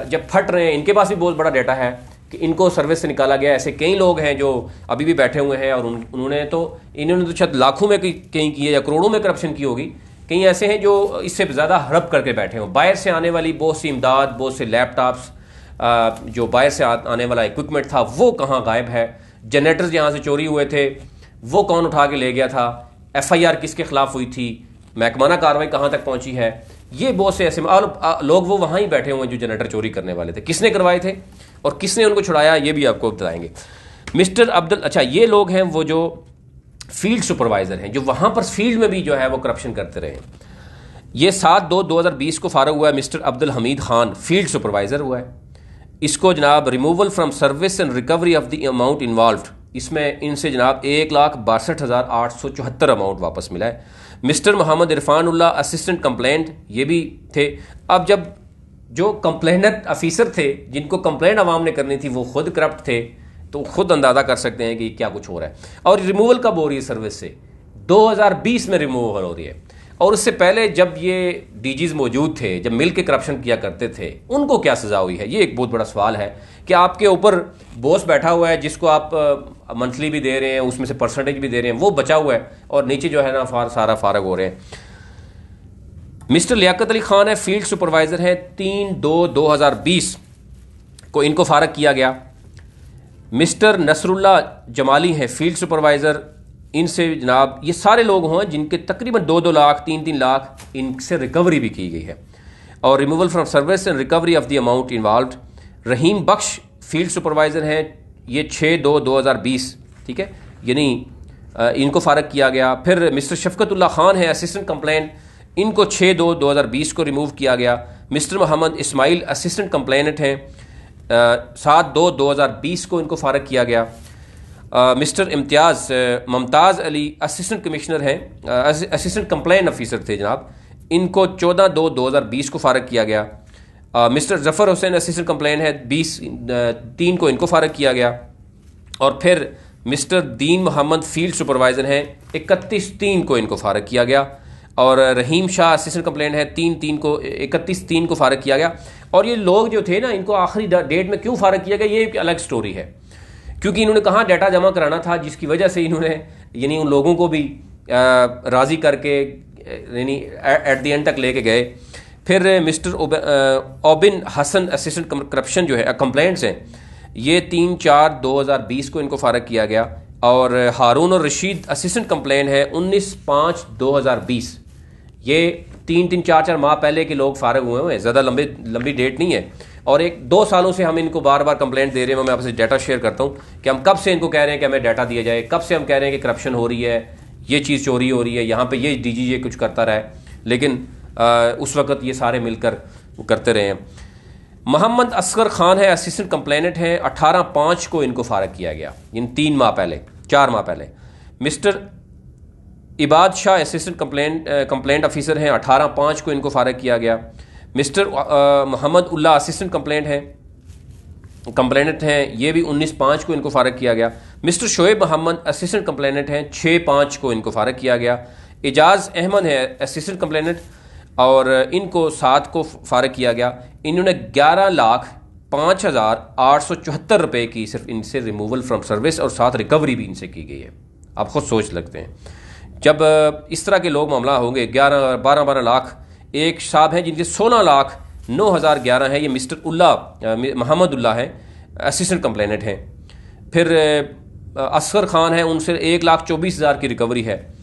जब फट रहे हैं, इनके पास भी बहुत बड़ा डाटा है कि इनको सर्विस से निकाला गया। ऐसे कई लोग हैं जो अभी भी बैठे हुए हैं और इन्होंने तो शायद लाखों में कहीं की है या करोड़ों में करप्शन की होगी। कई ऐसे हैं जो इससे ज़्यादा हड़प करके बैठे हों। बाहर से आने वाली बहुत सी इमदाद, बहुत से लैपटॉप्स, जो बाहर से आने वाला इक्विपमेंट था वो कहाँ गायब है। जनरेटर्स जहाँ से चोरी हुए थे वो कौन उठा के ले गया था, FIR किसके खिलाफ हुई थी, महकमाना कार्रवाई कहाँ तक पहुँची है। ये बहुत से ऐसे लोग वो वहाँ ही बैठे हुए हैं जो जनरेटर चोरी करने वाले थे, किसने करवाए थे और किसने उनको छुड़ाया, ये भी आपको बताएंगे। मिस्टर अब्दुल, अच्छा ये लोग हैं वो जो फील्ड सुपरवाइज़र हैं, जो वहाँ पर फील्ड में भी जो है वो करप्शन करते रहे। ये 7/2/2020 को फारग हुआ है mister Abdul Hamid Khan, field supervisor हुआ है। इसको जनाब removal from service and recovery of the amount involved, इसमें इनसे जनाब 1,62,874 अमाउंट वापस मिला है। Mister Mohammad Irfanullah assistant complaint, ये भी थे। अब जब जो कंप्लेनेंट ऑफिसर थे जिनको कंप्लेंट आवाम ने करनी थी वो खुद करप्ट थे, तो खुद अंदाजा कर सकते हैं कि क्या कुछ हो रहा है। और रिमूवल कब हो रही है सर्विस से? 2020 में रिमूवल हो रही है। और उससे पहले जब ये डीजीज मौजूद थे, जब मिल के करप्शन किया करते थे, उनको क्या सजा हुई है? ये एक बहुत बड़ा सवाल है कि आपके ऊपर बॉस बैठा हुआ है जिसको आप मंथली भी दे रहे हैं, उसमें से परसेंटेज भी दे रहे हैं, वो बचा हुआ है, और नीचे जो है ना सारा फारग हो रहे हैं। मिस्टर लियाकत अली खान है, फील्ड सुपरवाइजर है, 3/2/2020 को इनको फारग किया गया। मिस्टर नसरुल्लाह जमाली हैं, फील्ड सुपरवाइजर, इनसे जनाब ये सारे लोग हों जिनके तकरीबन 2-2 लाख 3-3 लाख इनसे रिकवरी भी की गई है। और removal from service and recovery of the amount involved. Rahim Bakhsh field supervisor हैं, ये 6/2/2020, ठीक है, यानी इनको फारग किया गया। फिर मिस्टर शफकतुल्लाह खान है, असिस्टेंट कंप्लेंट, इनको 6/2/2020 को रिमूव किया गया। Mister Mohammad Ismail assistant complainant हैं, 7/2/2020 को इनको फारग किया गया। Mister Mumtaz Ali assistant commissioner हैं, असिस्टेंट कंप्लेंट ऑफिसर थे जनाब, इनको 14/2/2020 को फारग किया गया। Mister Zafar Hussain assistant complaint है, 20/3 को इनको फारग किया गया। और फिर मिस्टर दीन मोहम्मद फील्ड सुपरवाइज़र हैं, 31/3 को इनको फारग किया गया। और रहीम शाह असिस्टेंट कंप्लेंट है, 31/3 को फारग किया गया। और ये लोग जो थे ना, इनको आखिरी डेट में क्यों फारग किया गया, ये एक अलग स्टोरी है, क्योंकि इन्होंने कहाँ डाटा जमा कराना था, जिसकी वजह से इन्होंने यानी उन लोगों को भी राज़ी करके यानी एट द एंड तक लेके गए। फिर मिस्टर ओबिन हसन असिस्टेंट करप्शन जो है कंप्लेंट्स हैं, ये 3/4/2020 को इनको फारग किया गया। और हारून और रशीद असिस्टेंट कंप्लेंट है, 19/5/2020, ये 3-4 माह पहले के लोग फारग हुए हैं, ज़्यादा लंबी डेट नहीं है। और 1-2 सालों से हम इनको बार बार कंप्लेंट दे रहे हैं। मैं आपसे डाटा शेयर करता हूँ कि हम कब से इनको कह रहे हैं कि हमें डाटा दिया जाए, कब से हम कह रहे हैं कि करप्शन हो रही है, ये चीज़ चोरी हो रही है, यहाँ पे ये डीजी ये कुछ करता रहा है, लेकिन उस वक़्त ये सारे मिलकर वो करते रहे हैं। मोहम्मद असगर खान है, असिस्टेंट कंप्लेनेंट हैं, 18/5 को इनको फारग किया गया, इन 4 माह पहले। Mister Ibad Shah assistant complaint officer हैं, 18/5 को इनको फारग किया गया। Mister Mohammad Ullah assistant complainant हैं, ये भी 19/5 को इनको फारग किया गया। Mister Shoaib Mohammad assistant complainant हैं, 6/5 को इनको फारग किया गया। एजाज अहमद है असिस्टेंट कंप्लेनेंट, और इनको 7 को फारग किया गया। इन्होंने 11,05,874 रुपये की सिर्फ इनसे रिमूवल फ्रॉम सर्विस और 7 रिकवरी भी इनसे की गई है। आप खुद सोच लगते हैं, जब इस तरह के लोग मामला होंगे, 12 लाख। एक साहब हैं जिनके 16,09,011 है, ये मिस्टर मोहम्मद उल्लाह हैं, असिस्टेंट कंप्लेनेंट हैं। फिर असगर खान है, उनसे 1,24,000 की रिकवरी है।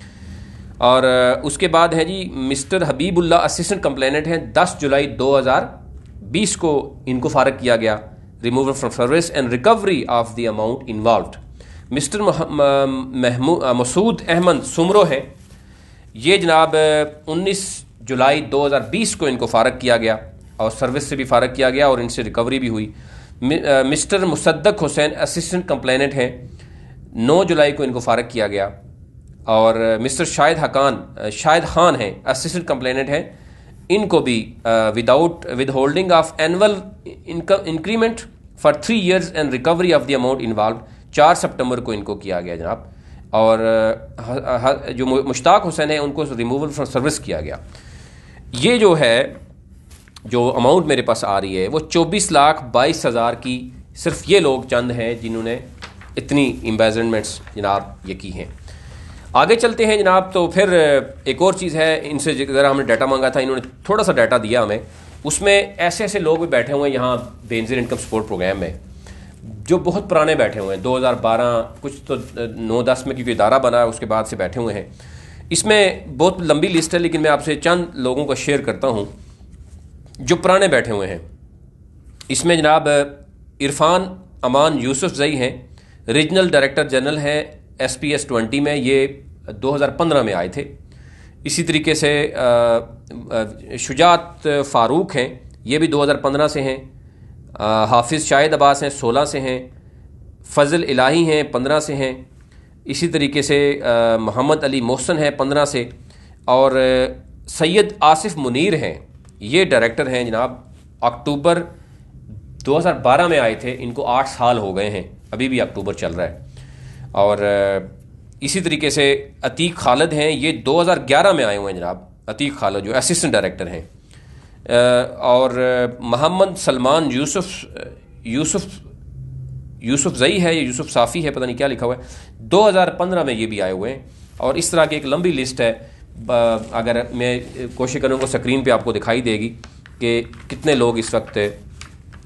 और उसके बाद है जी मिस्टर हबीबुल्लाह असिस्टेंट कंप्लेनेंट हैं, 10 जुलाई 2020 को इनको फारग किया गया, removal from service and recovery of the amount involved. Mister Masood Ahmed Soomro हैं, ये जनाब 19 जुलाई 2020 को इनको फारग किया गया और सर्विस से भी फारग किया गया और इनसे रिकवरी भी हुई। मिस्टर मुसद्दक हुसैन असिस्टेंट कंप्लेनेंट हैं, 9 जुलाई को इनको फारग किया गया। और मिस्टर शाहिद खान हैं, असिस्टेंट कंप्लेनेंट हैं, इनको भी with holding of annual increment for 3 years and recovery of the amount involve, 4 सितंबर को इनको किया गया जनाब। और जो मुश्ताक हुसैन है, उनको रिमूवल फ्रॉम सर्विस किया गया। ये जो है जो अमाउंट मेरे पास आ रही है वो 24,22,000 की, सिर्फ ये लोग चंद हैं जिन्होंने इतनी एम्बेजमेंट्स जनाब ये की हैं। आगे चलते हैं जनाब। तो फिर एक और चीज़ है, इनसे ज़रा हमने डाटा मांगा था, इन्होंने थोड़ा सा डाटा दिया हमें। उसमें ऐसे ऐसे लोग भी बैठे हुए हैं यहाँ बेनज़ीर इनकम सपोर्ट प्रोग्राम में, जो बहुत पुराने बैठे हुए हैं, 2012 कुछ तो 9-10 में क्योंकि इदारा बना है उसके बाद से बैठे हुए हैं। इसमें बहुत लंबी लिस्ट है, लेकिन मैं आपसे चंद लोगों को शेयर करता हूँ जो पुराने बैठे हुए हैं। इसमें जनाब इरफान अमान यूसुफ जई हैं, रीजनल डायरेक्टर जनरल हैं SPS 20 में, ये 2015 में आए थे। इसी तरीके से शुजात फ़ारूक हैं, ये भी 2015 से हैं। हाफिज़ शाहिद अब्बास हैं 16 से हैं। फ़ज़ल इलाही हैं 15 से हैं। इसी तरीके से मोहम्मद अली मोहसन है 15 से, और सैयद आसिफ मुनीर हैं, ये डायरेक्टर हैं जनाब, अक्टूबर 2012 में आए थे। इनको 8 साल हो गए हैं, अभी भी अक्टूबर चल रहा है। और इसी तरीके से अतीक खालिद हैं, ये 2011 में आए हुए हैं जनाब, अतीक खालिद जो असिस्टेंट डायरेक्टर हैं। और मोहम्मद सलमान यूसुफ जई है, ये यूसुफ साफ़ी है, पता नहीं क्या लिखा हुआ है, 2015 में ये भी आए हुए हैं। और इस तरह की एक लंबी लिस्ट है, अगर मैं कोशिश करूँगा स्क्रीन पे आपको दिखाई देगी कि कितने लोग इस वक्त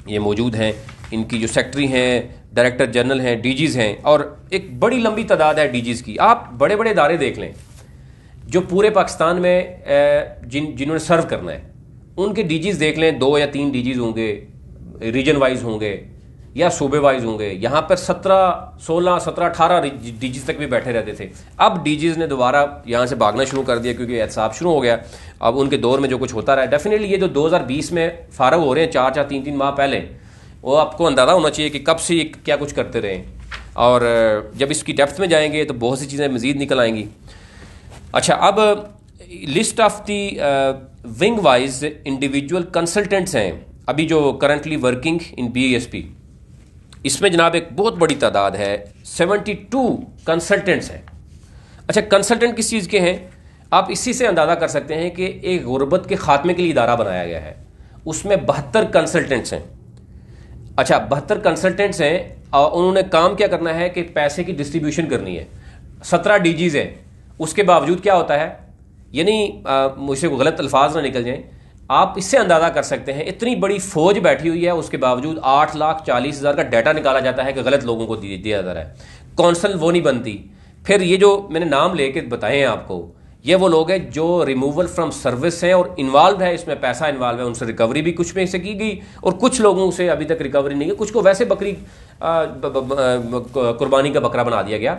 ये मौजूद हैं। इनकी जो सेक्रेटरी हैं, डायरेक्टर जनरल हैं, डीजीज़ हैं, और एक बड़ी लंबी तादाद है डीजीज़ की। आप बड़े बड़े इदारे देख लें जो पूरे पाकिस्तान में जिन्होंने सर्व करना है, उनके डीजीज़ देख लें, 2 या 3 डीजीज़ होंगे, रीजन वाइज होंगे या सूबे वाइज होंगे। यहाँ पर 17, 16, 17, 18 डीजीज़ तक भी बैठे रहते थे। अब डीजीज़ ने दोबारा यहाँ से भागना शुरू कर दिया क्योंकि एहतसाब शुरू हो गया। अब उनके दौर में जो कुछ होता रहा, डेफिनेटली ये जो 2020 में फारग हो रहे हैं 4-4, 3-3 माह पहले, वो आपको अंदाज़ा होना चाहिए कि कब से क्या कुछ करते रहे। और जब इसकी डेप्थ में जाएंगे तो बहुत सी चीज़ें मज़ीद निकल आएंगी। अच्छा, अब list of the wing wise individual consultants हैं अभी जो करंटली वर्किंग इन BASP, इसमें जनाब एक बहुत बड़ी तादाद है, 72 कंसल्टेंट्स हैं। अच्छा, कंसल्टेंट किस चीज़ के हैं? आप इसी से अंदाज़ा कर सकते हैं कि एक गुर्बत के खात्मे के लिए इदारा बनाया गया है, उसमें 72 कंसल्टेंट्स हैं। अच्छा, 72 कंसल्टेंट्स हैं और उन्होंने काम क्या करना है कि पैसे की डिस्ट्रीब्यूशन करनी है। 17 डीजीज़ हैं, उसके बावजूद क्या होता है, यानी मुझसे कोई गलत अल्फाज ना निकल जाएं, आप इससे अंदाज़ा कर सकते हैं इतनी बड़ी फौज बैठी हुई है, उसके बावजूद 8,40,000 का डाटा निकाला जाता है कि गलत लोगों को दिया जा रहा है। कौंसल वो नहीं बनती। फिर ये जो मैंने नाम लेके बताए हैं आपको, ये वो लोग हैं जो रिमूवल फ्रॉम सर्विस हैं और इन्वॉल्व है, इसमें पैसा इन्वॉल्व है। उनसे रिकवरी भी कुछ में से की गई और कुछ लोगों से अभी तक रिकवरी नहीं है। कुछ को वैसे बकरी कुर्बानी का बकरा बना दिया गया।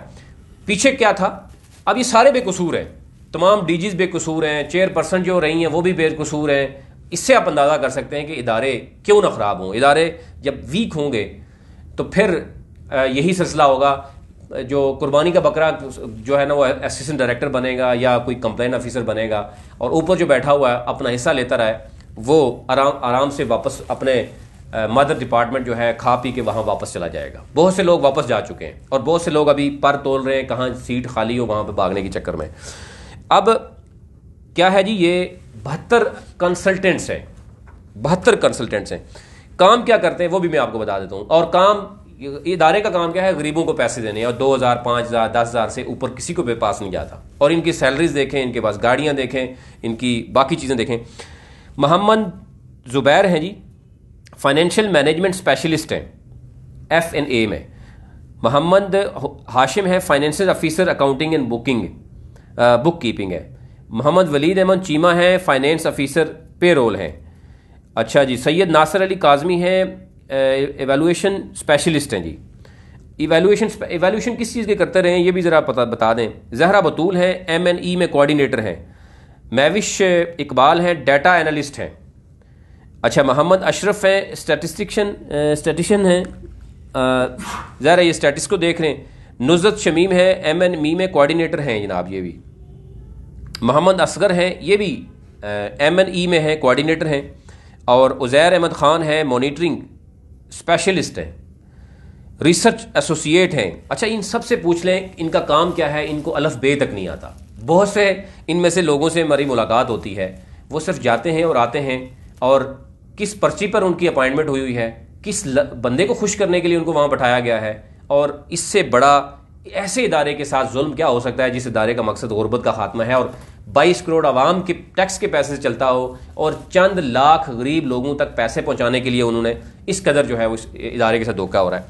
पीछे क्या था? अब ये सारे बेकसूर हैं, तमाम डीजीज बेकसूर हैं, चेयरपर्सन जो रही हैं वो भी बेकसूर हैं। इससे आप अंदाज़ा कर सकते हैं कि इदारे क्यों ना ख़राब हों। इदारे जब वीक होंगे तो फिर यही सिलसिला होगा, जो कुर्बानी का बकरा जो है ना वो असिस्टेंट डायरेक्टर बनेगा या कोई कंप्लेन ऑफिसर बनेगा, और ऊपर जो बैठा हुआ है अपना हिस्सा लेता रहा है, वो आराम से वापस अपने मदर डिपार्टमेंट जो है खा पी के वहाँ वापस चला जाएगा। बहुत से लोग वापस जा चुके हैं और बहुत से लोग अभी पर तोल रहे हैं कहाँ सीट खाली हो वहाँ पर भागने के चक्कर में। अब क्या है जी, ये 72 कंसल्टेंट्स हैं, 72 कंसल्टेंट्स हैं। काम क्या करते हैं वो भी मैं आपको बता देता हूँ। और काम, इदारे का काम क्या है? गरीबों को पैसे देने, और 2,000, 5,000, 10,000 से ऊपर किसी को भी पास नहीं जाता। और इनकी सैलरीज देखें, इनके पास गाड़ियाँ देखें, इनकी बाकी चीज़ें देखें। मोहम्मद ज़ुबैर हैं जी, फाइनेंशियल मैनेजमेंट स्पेशलिस्ट हैं FNA में। मोहम्मद हाशिम है, financial officer accounting and book keeping है। मोहम्मद वलीद अहमद चीमा है, फाइनेंस ऑफिसर पेरोल हैं। अच्छा जी, सैयद नासिर अली काज़मी हैं, एवेलुएशन स्पेशलिस्ट हैं जी। एवेल्यूशन किस चीज़ के करते रहे हैं ये भी ज़रा बता दें। जहरा बतूल हैं, MNE में कोऑर्डिनेटर हैं। महविश इकबाल हैं, डाटा एनालिस्ट हैं। अच्छा, मोहम्मद अशरफ हैं, स्टैटिस्टिशियन हैं, ज़रा ये स्टैटिस को देख रहे हैं। नुज़रत शमीम है, MNE में कोऑर्डिनेटर हैं जनाब, ये भी। मोहम्मद असगर हैं, ये भी MNE में हैं, कोऑर्डिनेटर हैं। और उज़ैर अहमद ख़ान है, मॉनिटरिंग स्पेशलिस्ट हैं, रिसर्च एसोसिएट हैं। अच्छा, इन सब से पूछ लें इनका काम क्या है, इनको अलफ बे तक नहीं आता। बहुत से इनमें से लोगों से हमारी मुलाकात होती है, वो सिर्फ जाते हैं और आते हैं, और किस पर्ची पर उनकी अपॉइंटमेंट हुई है, किस बंदे को खुश करने के लिए उनको वहाँ बैठाया गया है। और इससे बड़ा ऐसे इदारे के साथ जुल्म क्या हो सकता है जिस इदारे का मकसद गुर्बत का खात्मा है और 22 करोड़ आवाम के टैक्स के पैसे से चलता हो, और चंद लाख गरीब लोगों तक पैसे पहुंचाने के लिए उन्होंने इस कदर जो है वो इदारे के साथ धोखा हो रहा है।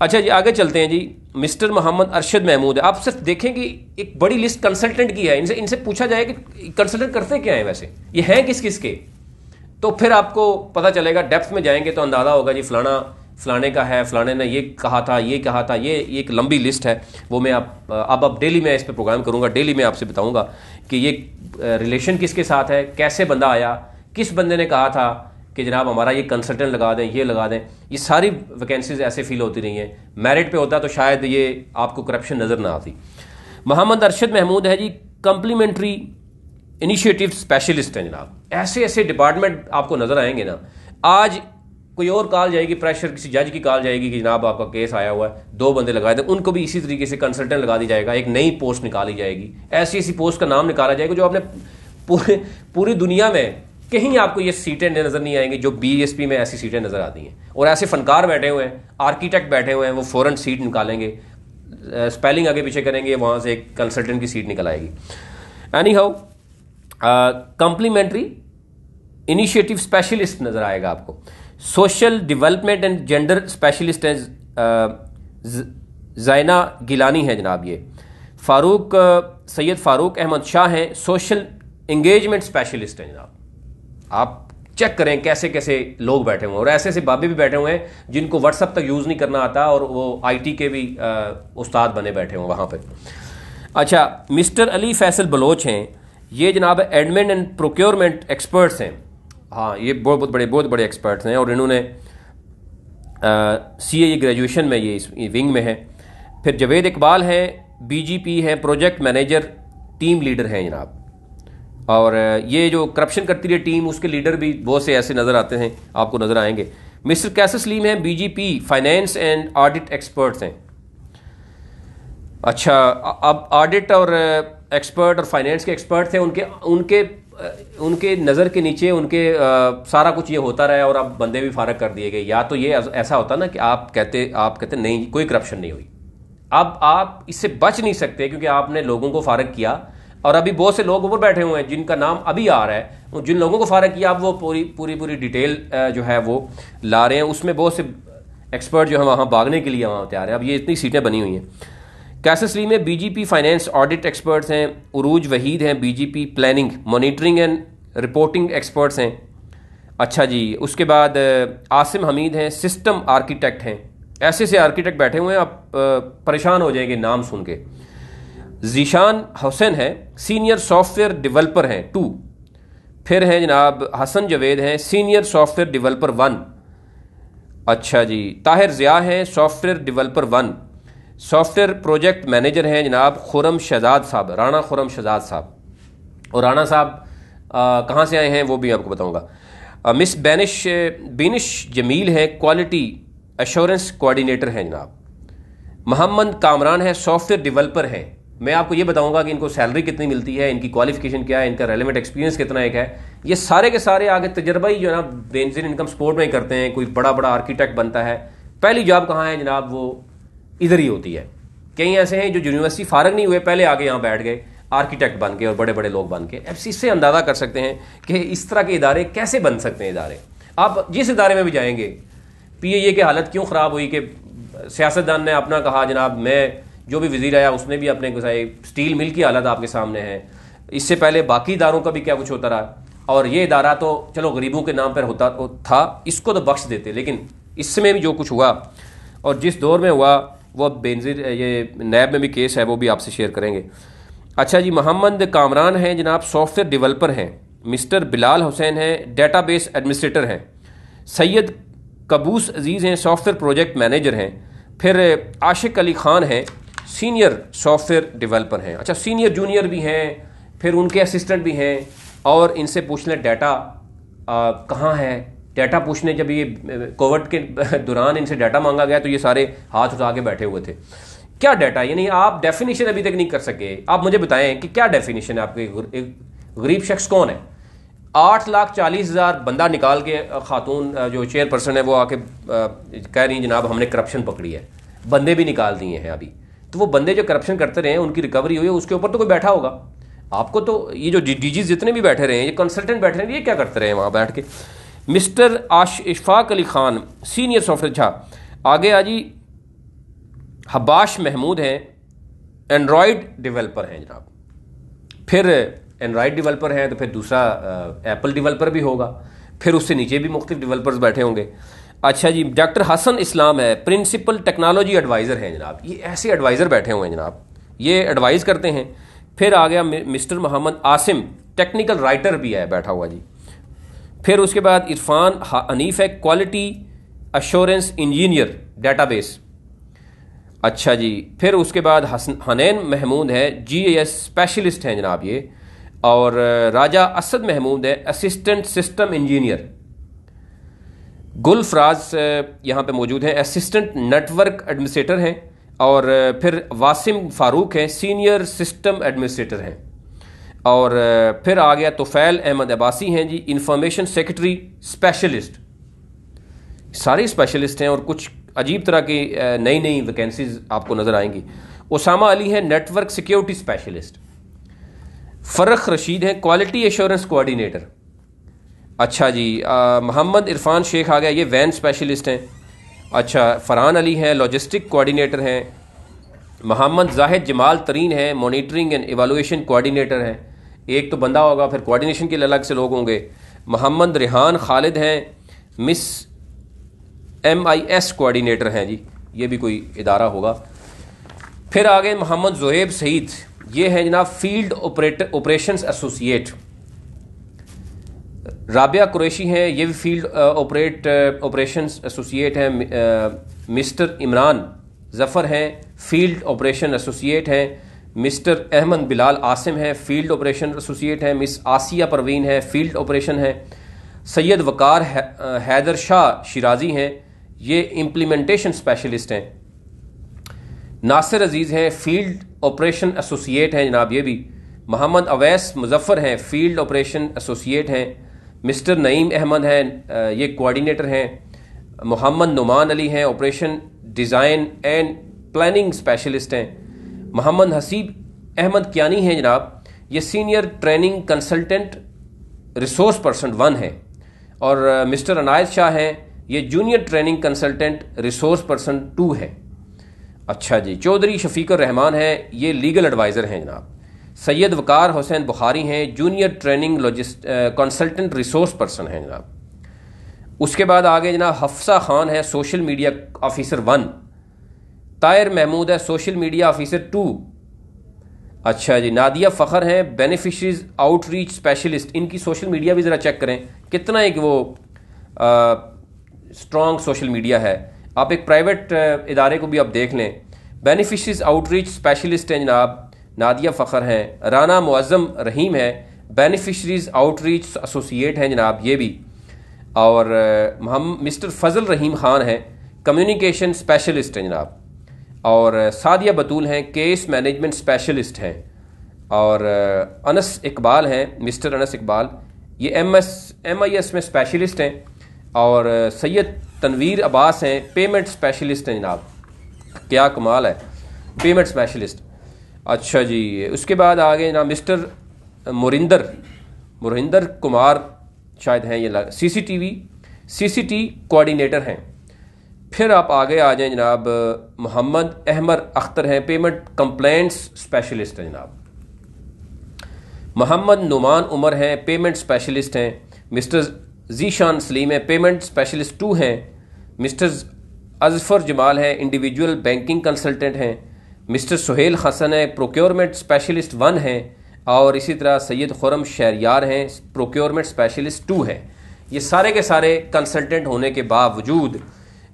अच्छा जी, आगे चलते हैं जी। मिस्टर मोहम्मद अरशद महमूद है। आप सिर्फ देखें कि एक बड़ी लिस्ट कंसल्टेंट की है। इनसे पूछा जाए कि कंसल्टेंट करते क्या है, वैसे ये हैं किस किस के, तो फिर आपको पता चलेगा। डेप्थ में जाएंगे तो अंदाज़ा होगा जी, फलाना फलाने का है, फलाने ने ये कहा था, ये कहा था, ये एक लंबी लिस्ट है। वो मैं अब डेली मैं इस पर प्रोग्राम करूँगा, डेली मैं आपसे बताऊँगा कि ये रिलेशन किसके साथ है, कैसे बंदा आया, किस बंदे ने कहा था कि जनाब हमारा ये कंसल्टेंट लगा दें, ये लगा दें। ये सारी वैकेंसीज ऐसे फिल होती रही हैं। मेरिट पे होता तो शायद ये आपको करप्शन नज़र ना आती। मोहम्मद अरशद महमूद है जी, कम्प्लीमेंट्री इनिशिएटिव स्पेशलिस्ट हैं जनाब। ऐसे ऐसे डिपार्टमेंट आपको नज़र आएंगे ना। आज कोई और कॉल जाएगी, प्रेशर किसी जज की कॉल जाएगी कि जनाब आपका केस आया हुआ है, 2 बंदे लगाए थे, उनको भी इसी तरीके से कंसल्टेंट लगा दी जाएगा। एक नई पोस्ट निकाली जाएगी, ऐसी ऐसी पोस्ट का नाम निकाला जाएगा जो आपने पूरी दुनिया में कहीं आपको ये सीटें नज़र नहीं आएंगी जो बीएसपी में ऐसी सीटें नज़र आती हैं। और ऐसे फनकार बैठे हुए हैं, आर्किटेक्ट बैठे हुए हैं, वो फ़ौरन सीट निकालेंगे, स्पेलिंग आगे पीछे करेंगे, वहाँ से एक कंसल्टेंट की सीट निकल आएगी। Anyhow, complimentary initiative specialist नज़र आएगा आपको। Social development and gender specialist हैं ज़ैना गिलानी है जनाब। ये सैयद फ़ारूक अहमद शाह हैं, सोशल इंगेजमेंट स्पेशलिस्ट हैं जनाब। आप चेक करें कैसे कैसे लोग बैठे हुए हैं, और ऐसे ऐसे बाबे भी बैठे हुए हैं जिनको व्हाट्सअप तक यूज़ नहीं करना आता, और वो आईटी के भी उस्ताद बने बैठे हुए वहाँ पे। अच्छा, मिस्टर अली फैसल बलोच हैं, ये जनाब एडमिन एंड प्रोक्योरमेंट एक्सपर्ट्स हैं। हाँ, ये बहुत बड़े एक्सपर्ट्स हैं, और इन्होंने CA ग्रेजुएशन में ये इस विंग में है। फिर जवेद इकबाल हैं, BGP हैं, प्रोजेक्ट मैनेजर टीम लीडर हैं जनाब। और ये जो करप्शन करती रही टीम, उसके लीडर भी बहुत से ऐसे नज़र आते हैं, आपको नज़र आएंगे। मिस्टर कैसर सलीम हैं, BGP finance and audit experts हैं। अच्छा, अब ऑडिट और एक्सपर्ट और फाइनेंस के एक्सपर्ट थे, उनके नज़र के नीचे उनके सारा कुछ ये होता रहा, और अब बंदे भी फारग कर दिए गए। या तो ये ऐसा होता ना कि आप कहते नहीं, कोई करप्शन नहीं हुई। अब आप इससे बच नहीं सकते, क्योंकि आपने लोगों को फारग किया, और अभी बहुत से लोग ऊपर बैठे हुए हैं जिनका नाम अभी आ रहा है। जिन लोगों को फारग किया, अब वो पूरी डिटेल जो है वो ला रहे हैं। उसमें बहुत से एक्सपर्ट जो है वहाँ भागने के लिए वहाँ तैयार है। अब ये इतनी सीटें बनी हुई हैं। कैसर सलीम में BGP फाइनेंस ऑडिट एक्सपर्ट्स हैं। उरूज वहीद हैं, BGP planning monitoring and reporting experts हैं। अच्छा जी, उसके बाद आसिम हमीद हैं, सिस्टम आर्किटेक्ट हैं। ऐसे से आर्किटेक्ट बैठे हुए हैं, आप परेशान हो जाएंगे नाम सुन के। जीशान हुसैन है, सीनियर सॉफ्टवेयर डेवलपर हैं 2। फिर हैं जनाब हसन जवेद हैं, सीनियर सॉफ्टवेयर डेवलपर 1। अच्छा जी, ताहिर ज़िया हैं, software developer 1। Software project manager हैं जनाब खुरम शहजाद साहब, राणा खुरम शहजाद साहब। और राणा साहब कहाँ से आए हैं वो भी आपको बताऊँगा। मिस बेनिश जमील हैं, क्वालिटी एश्योरेंस कोऑर्डिनेटर हैं जनाब। मोहम्मद कामरान है, सॉफ्टवेयर डेवलपर हैं। मैं आपको ये बताऊंगा कि इनको सैलरी कितनी मिलती है, इनकी क्वालिफिकेशन क्या है, इनका रेलेवेंट एक्सपीरियंस कितना एक है। ये सारे के सारे आगे तजर्बा ही जो है ना बेनजीर इनकम सपोर्ट में ही करते हैं। कोई बड़ा आर्किटेक्ट बनता है, पहली जॉब कहाँ है जनाब, वो इधर ही होती है। कई ऐसे हैं जो यूनिवर्सिटी फारग नहीं हुए, पहले आगे यहाँ बैठ गए आर्किटेक्ट बन के और बड़े लोग बन के। अब इससे अंदाज़ा कर सकते हैं कि इस तरह के इदारे कैसे बन सकते हैं। इदारे, आप जिस इदारे में भी जाएंगे, PAA की हालत क्यों ख़राब हुई कि सियासतदान ने अपना कहा जनाब, मैं जो भी वजीर आया उसने भी अपने गुस्साए। स्टील मिल की हालत आपके सामने है। इससे पहले बाकी इदारों का भी क्या कुछ होता रहा, और ये इदारा तो चलो गरीबों के नाम पर होता था, इसको तो बख्श देते, लेकिन इसमें भी जो कुछ हुआ और जिस दौर में हुआ वो अब बेनजीर ये नैब में भी केस है, वो भी आपसे शेयर करेंगे। अच्छा जी, मोहम्मद कामरान हैं जनाब, सॉफ्टवेयर डेवलपर हैं। मिस्टर बिलाल हुसैन हैं, डेटाबेस एडमिनिस्ट्रेटर हैं। सैयद कबूस अजीज़ हैं, सॉफ्टवेयर प्रोजेक्ट मैनेजर हैं। फिर आशिक अली खान हैं, सीनियर सॉफ्टवेयर डेवलपर हैं। अच्छा, सीनियर जूनियर भी हैं, फिर उनके असिस्टेंट भी हैं। और इनसे पूछ लें डाटा कहाँ है, डाटा पूछने जब ये कोविड के दौरान इनसे डाटा मांगा गया तो ये सारे हाथ उठा के बैठे हुए थे। क्या डाटा, यानी आप डेफिनेशन अभी तक नहीं कर सके। आप मुझे बताएं कि क्या डेफिनेशन है आपके, गरीब शख्स कौन है। 8,40,000 बंदा निकाल के खातून जो चेयरपर्सन है वो आके कह रही जनाब हमने करप्शन पकड़ी है, बंदे भी निकाल दिए हैं अभी। तो वो बंदे जो करप्शन करते रहे उनकी रिकवरी हुई है, उसके ऊपर तो कोई बैठा होगा। आपको तो ये जो DGs जितने भी बैठे रहे हैं, ये कंसल्टेंट बैठे रहे हैं, ये क्या करते रहे वहाँ बैठ के। Mister Ishfaq Ali Khan, senior software. अच्छा, आगे आ जी, हबाश महमूद हैं, एंड्रॉयड डेवलपर हैं जनाब। फिर एंड्रॉयड डेवलपर हैं तो फिर दूसरा एप्पल डेवलपर भी होगा, फिर उससे नीचे भी मुख्तलिफ डेवलपर्स बैठे होंगे। अच्छा जी, डॉक्टर हसन इस्लाम है, प्रिंसिपल टेक्नोलॉजी एडवाइज़र हैं जनाब। ये ऐसे एडवाइज़र बैठे हुए हैं जनाब, ये एडवाइज़ करते हैं। फिर आ गया mister Mohammad Asim, technical writer भी है बैठा हुआ जी। फिर उसके बाद इरफान हनीफ है, क्वालिटी अश्योरेंस इंजीनियर डेटाबेस। अच्छा जी, फिर उसके बाद हनैन महमूद है, GIS स्पेशलिस्ट हैं जनाब ये। और राजा असद महमूद है, असिस्टेंट सिस्टम इंजीनियर। गुलफराज यहाँ पे मौजूद हैं, असिस्टेंट नेटवर्क एडमिनिस्ट्रेटर हैं। और फिर वासिम फारूक हैं, सीनियर सिस्टम एडमिनिस्ट्रेटर हैं। और फिर आ गया तुफैल अहमद अब्बासी हैं जी, इंफॉर्मेशन सेक्रेटरी स्पेशलिस्ट। सारे स्पेशलिस्ट हैं और कुछ अजीब तरह की नई नई वैकेंसीज आपको नज़र आएंगी। उसामा अली है, नेटवर्क सिक्योरिटी स्पेशलिस्ट। फ़र्रख रशीद हैं, क्वालिटी एश्योरेंस कोऑर्डिनेटर। अच्छा जी, मोहम्मद इरफान शेख आ गया, ये वैन स्पेशलिस्ट हैं। अच्छा, फ़रहान अली हैं, लॉजिस्टिक कोऑर्डिनेटर हैं। मोहम्मद जाहिद जमाल तरीन है, मॉनिटरिंग एंड एवेलुएशन कोऑर्डिनेटर हैं। एक तो बंदा होगा, फिर कोऑर्डिनेशन के लिए अलग से लोग होंगे। मोहम्मद रेहान खालिद हैं, मिस MIS कोऑर्डिनेटर हैं जी, ये भी कोई इदारा होगा। फिर आ गए मोहम्मद ज़ुहैब सईद, ये हैं जनाब field operations associate. Rabia Qureshi हैं, ये भी फील्ड ऑपरेशंस एसोसिएट हैं। मिस्टर इमरान ज़फ़र हैं, फील्ड ऑपरेशन एसोसिएट हैं। मिस्टर अहमद बिलाल आसिम हैं, फील्ड ऑपरेशन एसोसिएट हैं। मिस आसिया परवीन है, फील्ड ऑपरेशन है। सैयद वकार हैदर शाह शिराजी हैं, ये इम्प्लीमेंटेशन स्पेशलिस्ट हैं। नासिर अजीज़ हैं, फील्ड ऑपरेशन एसोसिएट हैं जनाब ये भी। मोहम्मद अवैस मुजफ्फ़र हैं, फील्ड ऑपरेशन एसोसिएट हैं। मिस्टर नईम अहमद हैं, ये कोऑर्डिनेटर हैं। मोहम्मद नुमान अली हैं, operation design and planning specialist हैं। मोहम्मद हसीब अहमद कियानी हैं जनाब, ये senior training consultant resource person 1 है। और मिस्टर अनायत शाह हैं, ये junior training consultant resource person 2 है। अच्छा जी, चौधरी शफीकुर रहमान है, ये लीगल एडवाइज़र हैं जनाब। सैयद वकार हुसैन बुखारी हैं, junior training consultant resource person हैं जनाब। उसके बाद आगे जनाब हफ्सा खान है, social media officer 1। Tahir Mehmood है, सोशल मीडिया ऑफिसर 2। अच्छा जी, नादिया फ़खर हैं, बेनिफिशरीज आउटरीच स्पेशलिस्ट। इनकी सोशल मीडिया भी ज़रा चेक करें, कितना एक वो स्ट्रॉन्ग सोशल मीडिया है। आप एक प्राइवेट इदारे को भी आप देख लें। बेनिफिशरीज आउटरीच स्पेशलिस्ट हैं जनाब, नादिया फ़खर हैं। राना मुअज़्ज़म रहीम है, बेनिफिशरीज आउटरीच एसोसिएट हैं जनाब ये भी। और मिस्टर फ़ज़ल रहीम ख़ान हैं, कम्युनिकेशन स्पेशलिस्ट हैं जनाब। और सादिया बतूल हैं, केस मैनेजमेंट स्पेशलिस्ट हैं। और अनस इकबाल हैं, मिस्टर अनस इकबाल, ये MIS में स्पेशलिस्ट हैं। और सैयद तनवीर अब्बास हैं, पेमेंट स्पेशलिस्ट हैं जनाब। क्या कमाल है, पेमेंट स्पेशलिस्ट। अच्छा जी, उसके बाद आ गए जनाब मिस्टर मुरिंदर कुमार शायद हैं ये, CCT कोऑर्डिनेटर हैं। फिर आप आगे आ जाएं जनाब, मोहम्मद अहमद अख्तर हैं, पेमेंट कंप्लेंट्स स्पेशलिस्ट हैं जनाब। मोहम्मद नुमान उमर हैं, पेमेंट स्पेशलिस्ट हैं। मिस्टर जीशान सलीम है, पेमेंट स्पेशलिस्ट 2 हैं। मिस्टर अजफर जमाल हैं, इंडिविजुअल बैंकिंग कंसल्टेंट हैं। मिस्टर सुहेल हसन है, प्रोक्योरमेंट स्पेशलिस्ट 1 हैं। और इसी तरह सैयद खुरम शहरियार हैं, प्रोक्योरमेंट स्पेशलिस्ट 2 हैं। ये सारे के सारे कंसल्टेंट होने के बावजूद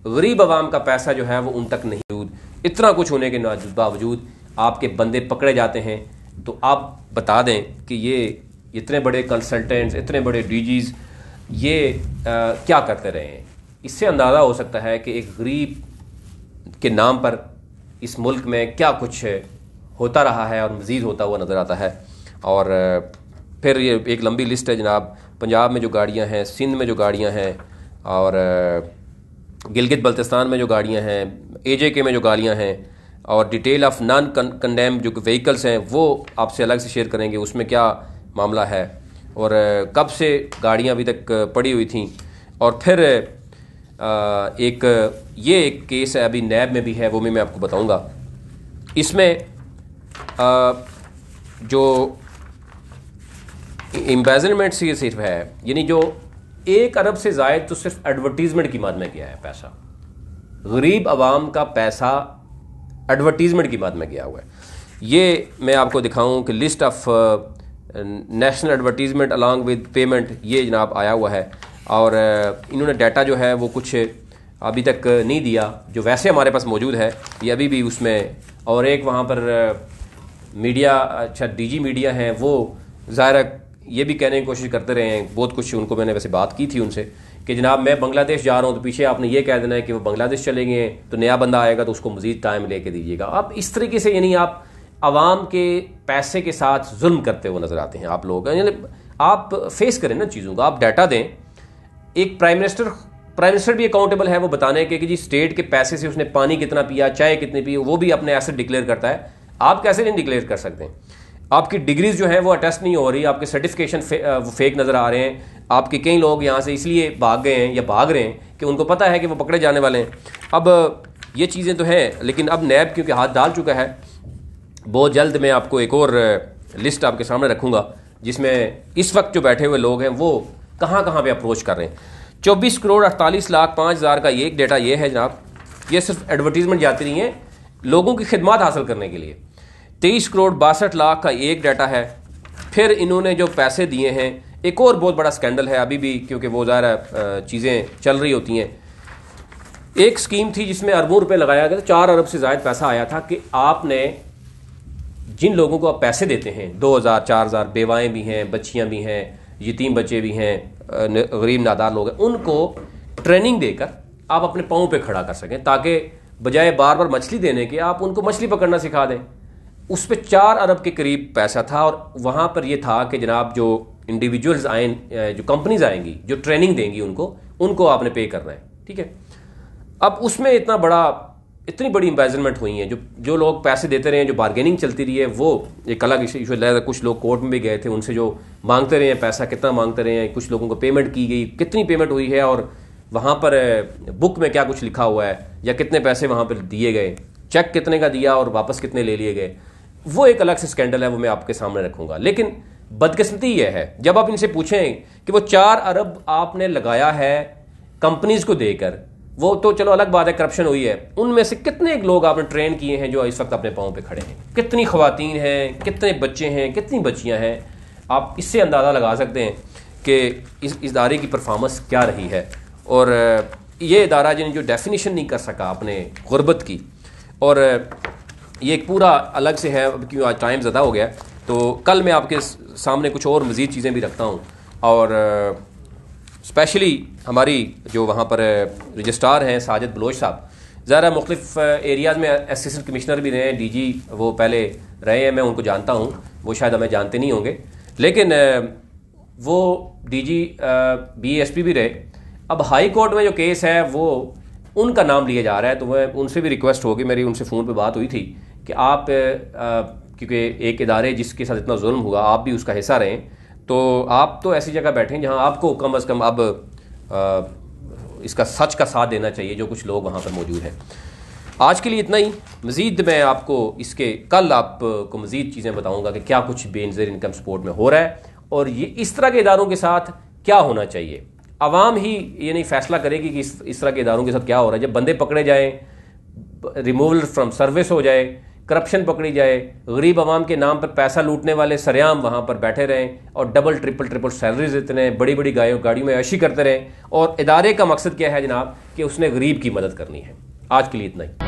गरीब आवाम का पैसा जो है वो उन तक नहीं। इतना कुछ होने के बावजूद आपके बंदे पकड़े जाते हैं। तो आप बता दें कि ये इतने बड़े कंसल्टेंट्स, इतने बड़े DGs ये क्या करते रहे हैं। इससे अंदाज़ा हो सकता है कि एक गरीब के नाम पर इस मुल्क में क्या कुछ होता रहा है और मज़ीद होता हुआ नज़र आता है। और फिर ये एक लंबी लिस्ट है जनाब, पंजाब में जो गाड़ियाँ हैं, सिंध में जो गाड़ियाँ हैं, और गिलगित बल्तिस्तान में जो गाड़ियाँ हैं, AJK में जो गाड़ियाँ हैं, और डिटेल ऑफ नॉन कंडेम जो व्हीकल्स हैं वो आपसे अलग से शेयर करेंगे, उसमें क्या मामला है और कब से गाड़ियाँ अभी तक पड़ी हुई थी। और फिर एक केस है, अभी नैब में भी है, वो भी मैं आपको बताऊंगा। इसमें जो एम्बेजलमेंट से सिर्फ है, यानी जो 1 अरब से ज़ायद तो सिर्फ एडवर्टीजमेंट की मद में गया है पैसा। गरीब आवाम का पैसा एडवर्टीजमेंट की मद में गया हुआ है। ये मैं आपको दिखाऊं कि list of national advertisement along with payment, ये जनाब आया हुआ है। और इन्होंने डाटा जो है वो कुछ अभी तक नहीं दिया, जो वैसे हमारे पास मौजूद है ये अभी भी उसमें। और एक वहाँ पर मीडिया, अच्छा डीजी मीडिया हैं, वो ज़ाहिर ये भी कहने की कोशिश करते रहे हैं, बहुत कुछ उनको मैंने वैसे बात की थी उनसे कि जनाब मैं बांग्लादेश जा रहा हूँ, तो पीछे आपने ये कह देना है कि वो बांग्लादेश चले गए हैं, तो नया बंदा आएगा तो उसको मज़ीद टाइम लेके दीजिएगा। आप इस तरीके से यानी आप आवाम के पैसे के साथ जुल्म करते हुए नज़र आते हैं आप लोग। यानी आप फेस करें ना चीज़ों का, आप डाटा दें। एक प्राइम मिनिस्टर भी अकाउंटेबल है, वो बताने के कि जी स्टेट के पैसे से उसने पानी कितना पिया, चाय कितनी पी, वो भी अपने एसेट डिक्लेयर करता है। आप कैसे नहीं डिक्लेयर कर सकते? आपकी डिग्रीज जो है वो अटेस्ट नहीं हो रही, आपके सर्टिफिकेशन फेक नज़र आ रहे हैं। आपके कई लोग यहाँ से इसलिए भाग गए हैं या भाग रहे हैं कि उनको पता है कि वो पकड़े जाने वाले हैं। अब ये चीज़ें तो हैं, लेकिन अब नैब क्योंकि हाथ डाल चुका है, बहुत जल्द मैं आपको एक और लिस्ट आपके सामने रखूँगा जिसमें इस वक्त जो बैठे हुए लोग हैं वो कहाँ कहाँ पे अप्रोच कर रहे हैं। 24 करोड़ 48 लाख 5 हज़ार का ये एक डेटा ये है जनाब। ये सिर्फ एडवर्टीजमेंट जाती नहीं है, लोगों की खिदमत हासिल करने के लिए। 23 करोड़ 62 लाख का एक डाटा है। फिर इन्होंने जो पैसे दिए हैं, एक और बहुत बड़ा स्कैंडल है अभी भी, क्योंकि वो ज़्यादा चीज़ें चल रही होती हैं। एक स्कीम थी जिसमें अरबों रुपए लगाया गया था, 4 अरब से ज़ायद पैसा आया था कि आपने जिन लोगों को आप पैसे देते हैं 2000 4000, बेवाएँ भी हैं, बच्चियाँ भी हैं, यतीम बच्चे भी हैं, गरीब नादार लोग हैं, उनको ट्रेनिंग देकर आप अपने पाँव पे खड़ा कर सकें, ताकि बजाय बार बार मछली देने के आप उनको मछली पकड़ना सिखा दें। उस पर 4 अरब के करीब पैसा था। और वहाँ पर यह था कि जनाब जो इंडिविजुअल्स आए, जो कंपनीज आएंगी जो ट्रेनिंग देंगी उनको आपने पे करना है, ठीक है। अब उसमें इतनी बड़ी एम्बेजलमेंट हुई है, जो लोग पैसे देते रहे हैं, जो बार्गेनिंग चलती रही है, वो एक अलग इशू है। कुछ लोग कोर्ट में भी गए थे, उनसे जो मांगते रहे हैं पैसा, कितना मांगते रहे हैं, कुछ लोगों को पेमेंट की गई, कितनी पेमेंट हुई है, और वहाँ पर बुक में क्या कुछ लिखा हुआ है, या कितने पैसे वहाँ पर दिए गए, चेक कितने का दिया और वापस कितने ले लिए गए, वो एक अलग से स्कैंडल है, वो मैं आपके सामने रखूंगा। लेकिन बदकिस्मती यह है, जब आप इनसे पूछें कि वो 4 अरब आपने लगाया है कंपनीज को देकर, वो तो चलो अलग बात है, करप्शन हुई है, उनमें से कितने लोग आपने ट्रेन किए हैं जो इस वक्त अपने पाँव पे खड़े हैं, कितनी खवातीन हैं, कितने बच्चे हैं, कितनी बच्चियां हैं। आप इससे अंदाज़ा लगा सकते हैं कि इस इदारे की परफॉर्मेंस क्या रही है। और ये इदारा जो डेफिनेशन नहीं कर सका अपने गुर्बत की, और ये एक पूरा अलग से है, क्योंकि आज टाइम ज़्यादा हो गया, तो कल मैं आपके सामने कुछ और मज़ीद चीज़ें भी रखता हूँ। और स्पेशली हमारी जो वहाँ पर रजिस्ट्रार हैं साजिद बलोच साहब, ज़रा मुख्तलिफ़ एरियाज़ में असिस्टेंट कमिश्नर भी रहे हैं, डीजी वो पहले रहे हैं, मैं उनको जानता हूँ, वो शायद हमें जानते नहीं होंगे, लेकिन वो डीजी बीएसपी भी रहे। अब हाई कोर्ट में जो केस है वो उनका नाम लिया जा रहा है, तो वह उनसे भी रिक्वेस्ट होगी, मेरी उनसे फ़ोन पे बात हुई थी कि आप क्योंकि एक इदारे जिसके साथ इतना जुल्म हुआ, आप भी उसका हिस्सा रहें, तो आप तो ऐसी जगह बैठें जहां आपको कम अज़ कम अब इसका सच का साथ देना चाहिए, जो कुछ लोग वहां पर मौजूद हैं। आज के लिए इतना ही। मज़ीद मैं आपको इसके कल आपको मज़ीद चीज़ें बताऊंगा कि क्या कुछ बेनज़ीर इनकम सपोर्ट में हो रहा है, और ये इस तरह के इदारों के साथ क्या होना चाहिए। आवाम ही ये नहीं फैसला करेगी कि इस तरह के इदारों के साथ क्या हो रहा है। जब बंदे पकड़े जाएँ, रिमूवल फ्रॉम सर्विस हो जाए, करप्शन पकड़ी जाए, गरीब आवाम के नाम पर पैसा लूटने वाले सरेआम वहाँ पर बैठे रहें, और डबल ट्रिपल सैलरीज देते रहें, बड़ी बड़ी गाड़ियों में ऐशी करते रहें, और इदारे का मकसद क्या है जनाब कि उसने गरीब की मदद करनी है। आज के लिए इतना ही।